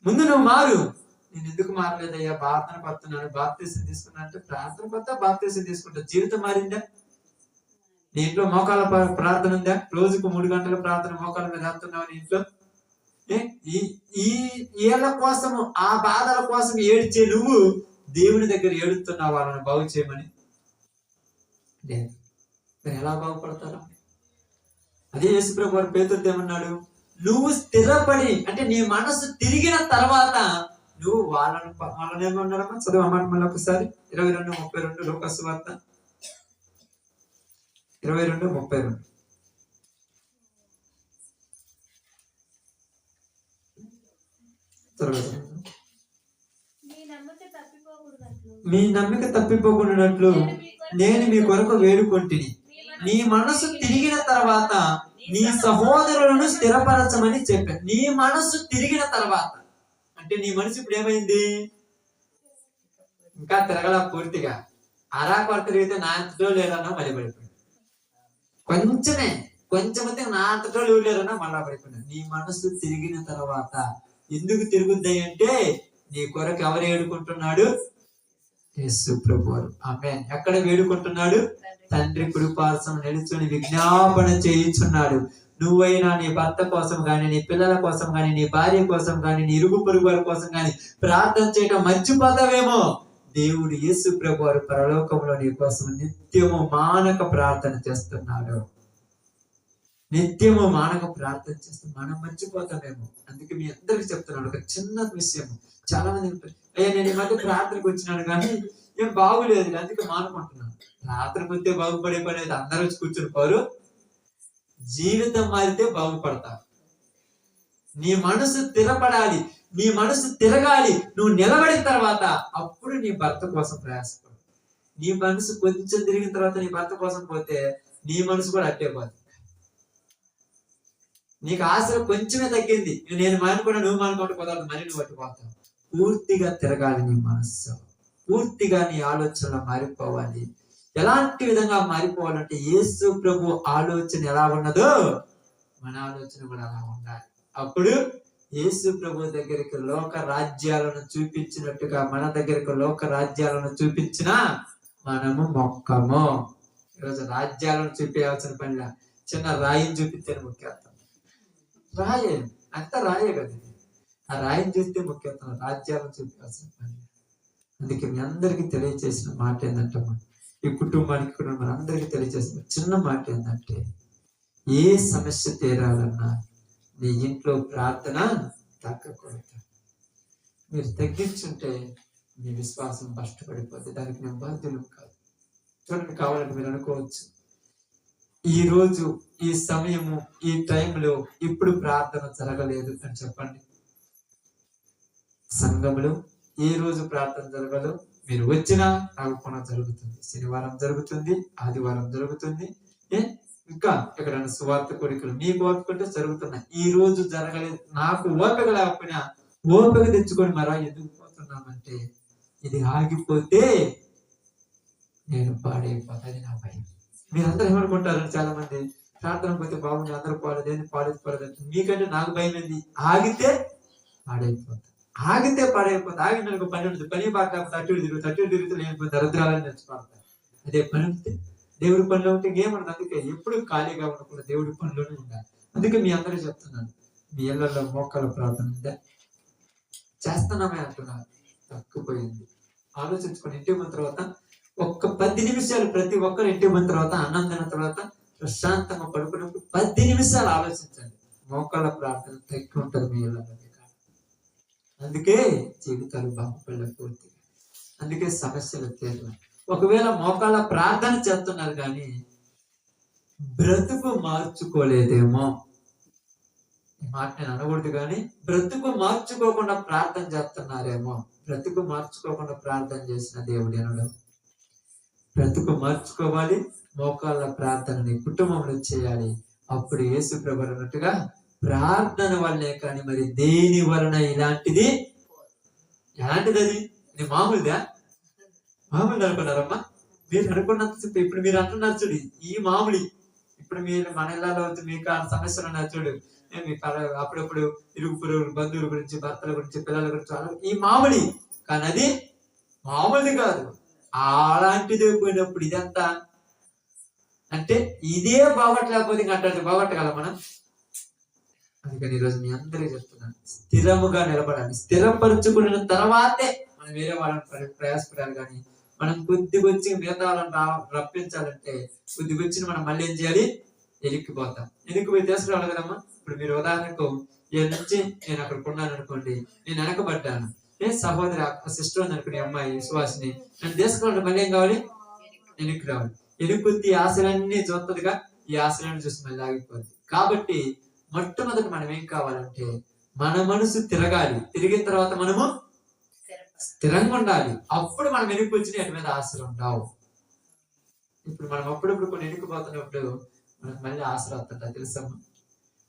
ముందు నువ్వు మారు. నేను ఎందుకు మారలేదయ్యా? ప్రార్థన పడుతున్నాను, బాప్తీసం తీసుకున్నా అంటే ప్రార్థన పడతా, బాప్తీసం తీసుకుంటా. జీవితం మారిందా? నీ ఇంట్లో మోకాళ్ళ ప్రార్థన ఉందా? రోజుకు 3 గంటల ప్రార్థన మోకాళ్ళ మీద వేస్తున్నావు నీ ఇంట్లో? ఏళ్ళ కోసము, ఆ బాధల కోసం ఏడ్చే నువ్వు దేవుని దగ్గర ఏడుస్తున్నావు వాళ్ళని బాగు చేయమని. లేదు. మరి ఎలా బాగుపడతారా? అదే యేసు ప్రభు వారు పేతురుతో ఏమన్నాడు? నువ్వు స్థిరపడి, అంటే నీ మనసు తిరిగిన తర్వాత నువ్వు వాళ్ళని ఏమన్నారమ్మా? చదువు అన్నమాట మళ్ళీ ఒకసారి. 22:32 లూకా సువార్త 22:32. మీ నమ్మిక తప్పిపోకున్నట్లు నేను మీ కొరకు వేడుకొంటిని. నీ మనసు తిరిగిన తర్వాత నీ సహోదరులను స్థిరపరచమని చెప్పాను. నీ మనసు తిరిగిన తర్వాత అంటే నీ మనసు ఇప్పుడు ఏమైంది? ఇంకా తిరగల పూర్తిగా. కొరత తిరిగితే నా అంతటో లేరన్నా మళ్ళీ పడిపోయింది. కొంచెమైతే నా అంతటో లేరన్నా మళ్ళా పడిపోయినా. నీ మనసు తిరిగిన తర్వాత ఎందుకు తిరుగుద్దాయి అంటే నీ కొరకు ఎవరు వేడుకుంటున్నాడు? యేసు ప్రభువారు. ఆమేన్. ఎక్కడ వేడుకుంటున్నాడు? తండ్రి కుడిపార్శ్వం నిలుచుని విజ్ఞాపన చేయించున్నాడు. నువ్వైనా నీ భర్త కోసం గాని, నీ పిల్లల కోసం గాని, నీ భార్య కోసం గాని, నీ ఇరుగు పొరుగు వారి కోసం గాని ప్రార్థన చేయడం మర్చిపోతావేమో. దేవుడు యేసు ప్రభువారు పరలోకంలో నీ కోసం నిత్యము మానక ప్రార్థన చేస్తున్నాడు. నిత్యము మానక ప్రార్థన చేస్తే మనం మర్చిపోతామేమో. అందుకే మీ అందరికి చెప్తున్నాడు ఒక చిన్న విషయం. చాలా మంది అయ్యా నేను ఈ మధ్య ప్రార్థనకు వచ్చినాను కానీ ఏం బాగులేదు, అందుకే మానుకుంటున్నాను. ప్రార్థనకు వస్తే బాగుపడే పని అయితే అందరూ వచ్చి కూర్చుని పోరు. జీవితం మారితే బాగుపడతావు. నీ మనసు స్థిరపడాలి, నీ మనసు తిరగాలి. నువ్వు నిలబడిన తర్వాత అప్పుడు నీ భర్త కోసం ప్రయాసపడు. నీ మనసు కొంచెం తిరిగిన తర్వాత నీ భర్త కోసం పోతే నీ మనసు కూడా అట్టే పోతుంది. నీకు ఆశలు కొంచెమే తగ్గింది, నేను మానుకున్నా నువ్వు మానుకుంటూ పోతావు, మరి నువ్వు పట్టుకుపోతావు. పూర్తిగా తిరగాలి నీ మనస్సు, పూర్తిగా నీ ఆలోచనలు మారిపోవాలి. ఎలాంటి విధంగా మారిపోవాలంటే యేసు ప్రభు ఆలోచన ఎలా ఉన్నదో మన ఆలోచన కూడా అలా ఉండాలి. అప్పుడు యేసు ప్రభు దగ్గరికి లోక రాజ్యాలను చూపించినట్టుగా మన దగ్గరికి లోక రాజ్యాలను చూపించిన మనము మొక్కము. ఈరోజు రాజ్యాలను చూపించాల్సిన పనిలా చిన్న రాయిని చూపించని ముఖ్యత్వం. రాయే అంతా రాయే కదా, ఆ రాయిని చూస్తే ముఖ్యత్వం, రాజ్యాలను చూపించాల్సిన పని. అందుకే మీ అందరికీ తెలియజేసిన మాట ఏంటంటే, ఈ కుటుంబానికి కూడా మనందరికీ తెలియజేసిన చిన్న మాట ఏంటంటే, ఏ సమస్య తీరాలన్నా నీ ఇంట్లో ప్రార్థన తగ్గకూడదు. మీరు తగ్గించుంటే మీ విశ్వాసం కష్టపడిపోతుంది. దానికి నేను బాధ్యులు కాదు. చూడండి, కావాలంటే మీరు అనుకోవచ్చు, ఈ రోజు ఈ సమయము ఈ టైంలో ఇప్పుడు ప్రార్థన జరగలేదు అని చెప్పండి. సంఘంలో ఏ రోజు ప్రార్థన జరగదు, మీరు వచ్చినా రాకపోయినా జరుగుతుంది. శనివారం జరుగుతుంది, ఆదివారం జరుగుతుంది, ఇంకా ఎక్కడైనా సువార్త కోరికలు మీకు ఓపికంటే జరుగుతున్నాయి. ఈ రోజు జరగలేదు, నాకు ఓపిక లేకపోయినా ఓపిక తెచ్చుకొని మరా ఎందుకు పోతున్నామంటే ఇది ఆగిపోతే నేను పాడైపోతుంది నా భయం. మీరందరూ ఏమనుకుంటారు? చాలా మంది ప్రార్థన పోతే బాగుంది, అందరూ పాడేది పాడేది అంటే మీకంటే నాకు భయం ఏంది? ఆగితే పాడైపోతా, ఆగిన పని ఉంటుంది. పని బాగా తట్టు తిరుగుతూ లేని దరిద్రాలని తెచ్చిపడతాయి. అదే పని ఉంటే దేవుడి పనిలో ఉంటే ఏమన్నది. అందుకే ఎప్పుడు ఖాళీగా ఉండకుండా దేవుడి పనిలోనే ఉండాలి. అందుకే మీ అందరూ చెప్తున్నాను, మీ ఇళ్లలో మోకాళ్ళ ప్రార్థన ఉందా? చేస్తున్నామే అంటున్నారు, తక్కుపోయింది. ఆలోచించుకొని ఇంటికి పోయిన తర్వాత ఒక్క 10 నిమిషాలు ప్రతి ఒక్కరు ఇంటికి పోయిన తర్వాత అన్నం తిన్న తర్వాత ప్రశాంతంగా పడుకున్నప్పుడు 10 నిమిషాలు ఆలోచించండి. మోకాళ్ళ ప్రార్థన తక్కువ ఉంటుంది మీ ఇళ్ళలో. అందుకే జీవితాలు బాగుపడలేకపోతే, అందుకే సమస్యలు తీరు. ఒకవేళ మోకాళ్ళ ప్రార్థన చేస్తున్నారు కానీ బ్రతుకు మార్చుకోలేదేమో, ఈ మాట నేను అనకూడదు కానీ బ్రతుకు మార్చుకోకుండా ప్రార్థన చేస్తున్నారేమో. బ్రతుకు మార్చుకోకుండా ప్రార్థన చేసిన దేవుడు అనడం. బ్రతుకు మార్చుకోవాలి, మోకాళ్ళ ప్రార్థనని కుటుంబంలో చేయాలి. అప్పుడు యేసు ప్రభువు అన్నట్టుగా ప్రార్థన వల్లే కానీ మరి దేని వలన ఇలాంటిది ఎలాంటిది అది ఇది మామూలుదా? మామూలు అనుకున్నారమ్మా మీరు? అనుకున్నంత ఇప్పుడు మీరు అంటున్నారు చూడు, ఈ మామూలు. ఇప్పుడు మీరు మన ఇళ్లలో మీకు ఆ సమస్యలు ఉన్నారు చూడు, అప్పుడప్పుడు ఇరుగు పొరుగు బంధువుల గురించి, భర్తల గురించి, పిల్లల గురించి, ఈ మామూలు. కానీ అది మామూలు కాదు, అలాంటిది పోయినప్పుడు ఇదంతా అంటే ఇదే బాగట్లేకపోతే ఇంకా అంటే బాగట్టగల మనం. అందుకని ఈరోజు మీ అందరికీ చెప్తున్నాను, స్థిరముగా నిలబడాలి. స్థిరపరచుకున్న తర్వాతే మనం వేరే వాళ్ళని ప్రయాసపడాలి. కానీ మనం కొద్దిగొచ్చి మిగతా వాళ్ళని రప్పించాలంటే కొద్దిగొచ్చి మనం మళ్ళీ ఏం చేయాలి? ఎలిక్కిపోతాం. ఎలిక్కిపోయి తీసుకురావాలి కదమ్మా. ఇప్పుడు మీరు ఉదాహరణకు ఏ నుంచి నేను అక్కడికి ఉన్నాను అనుకోండి, నేను వెనకబడ్డాను, సహోదరి సిస్టర్ ఉంది అనుకునే అమ్మాయి సువాసిని, నన్ను తీసుకురావాలి. మళ్ళీ ఏం కావాలి? వెనక్కి రావాలి. ఎలుకొద్ది ఆశలన్నీ చూస్తుందిగా, ఈ ఆశలన్నీ చూసి మళ్ళీ ఆగిపోద్ది. కాబట్టి మొట్టమొదటి మనం ఏం కావాలంటే మన మనసు తిరగాలి. తిరిగిన తర్వాత మనము స్థిరంగా ఉండాలి. అప్పుడు మనం వెనక్కి వచ్చిన ఎటు మీద ఆశలు ఉండవు. ఇప్పుడు మనం అప్పుడప్పుడు కొన్ని వెనక్కిపోతున్నప్పుడు మనకు మళ్ళీ ఆశలు వస్తుంటాయి తెలుసమ్మా.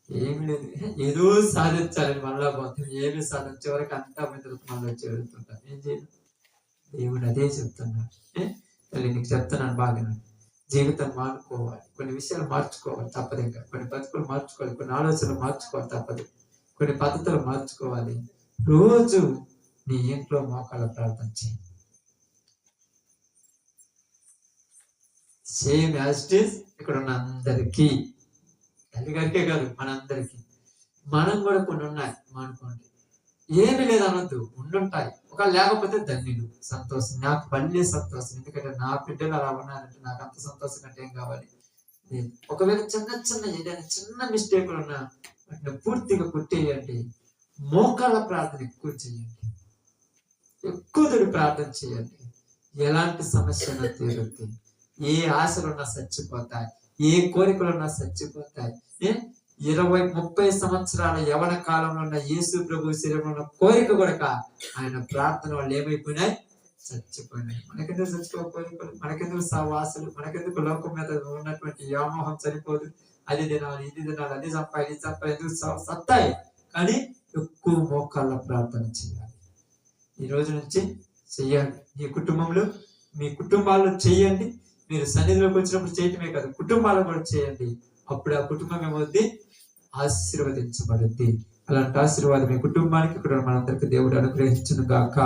ఏమి లేదు, ఏదో సాధించాలని మళ్ళా పోతాం. ఏమి సాధించే వరకు అంతా మిత్రులతో మళ్ళీ వచ్చి వెళ్తుంటాం. ఏం చేయాలి? దేవుడు అదే చెప్తున్నాడు. తల్లి నీకు చెప్తున్నాను బాగా, జీవితం మారుకోవాలి, కొన్ని విషయాలు మార్చుకోవాలి తప్పదు. ఇంకా కొన్ని బతుకులు మార్చుకోవాలి, కొన్ని ఆలోచనలు మార్చుకోవాలి తప్పదు, కొన్ని పద్ధతులు మార్చుకోవాలి. రోజు నీ ఇంట్లో మోకాళ్ళ ప్రార్థన చేయి. సేమ్ యాజ్ ఇట్ ఈస్ ఇక్కడ ఉన్న అందరికీ, తల్లి గారికే కాదు మనందరికీ. మనం కూడా కొన్ని ఉన్నాయి మానుకోండి. ఏమి లేదు అనొద్దు, ఉండుంటాయి. ఒక లేకపోతే ధన్యులు, సంతోషం. నాకు మళ్ళీ సంతోషం, ఎందుకంటే నా బిడ్డలు అలా ఉన్నారంటే నాకు అంత సంతోషం కంటే ఏం కావాలి? ఒకవేళ చిన్న ఏదైనా చిన్న మిస్టేక్లు ఉన్నా వాటిని పూర్తిగా కొట్టేయండి. మోకాళ్ళ ప్రార్థన ఎక్కువ చేయండి, ఎక్కువ ప్రార్థన చేయండి. ఎలాంటి సమస్యలు తీరుతాయి, ఏ ఆశలున్నా చచ్చిపోతాయి, ఏ కోరికలున్నా చచ్చిపోతాయి. 20-30 సంవత్సరాల యవన కాలంలో ఉన్న యేసు ప్రభు శరీరంలో ఉన్న కోరిక కూడా ఆయన ప్రార్థన వాళ్ళు ఏమైపోయినాయి? చచ్చిపోయినాయి. మనకెందుకు చచ్చిపో కోరికలు, మనకెందుకు సవాసులు, మనకెందుకు లోకం మీద ఉన్నటువంటి వ్యామోహం సరిపోదు. అది తినాలి, ఇది తినాలి, అది చంపాలి, ఇది చంపాలి, ఎందుకు సత్తాయి. కానీ ఎక్కువ మోకాళ్ళ ప్రార్థన చేయాలి. ఈ రోజు నుంచి చెయ్యండి. ఈ కుటుంబంలో, మీ కుటుంబాల్లో చేయండి. మీరు సన్నిధిలోకి వచ్చినప్పుడు చేయటమే కాదు, కుటుంబాలు కూడా చేయండి. అప్పుడు ఆ కుటుంబం ఏమవుద్ది? ఆశీర్వదించబడుద్ది. అలాంటి ఆశీర్వాదం మీ కుటుంబానికి కూడా మనందరికీ దేవుడు అనుగ్రహించును గాక.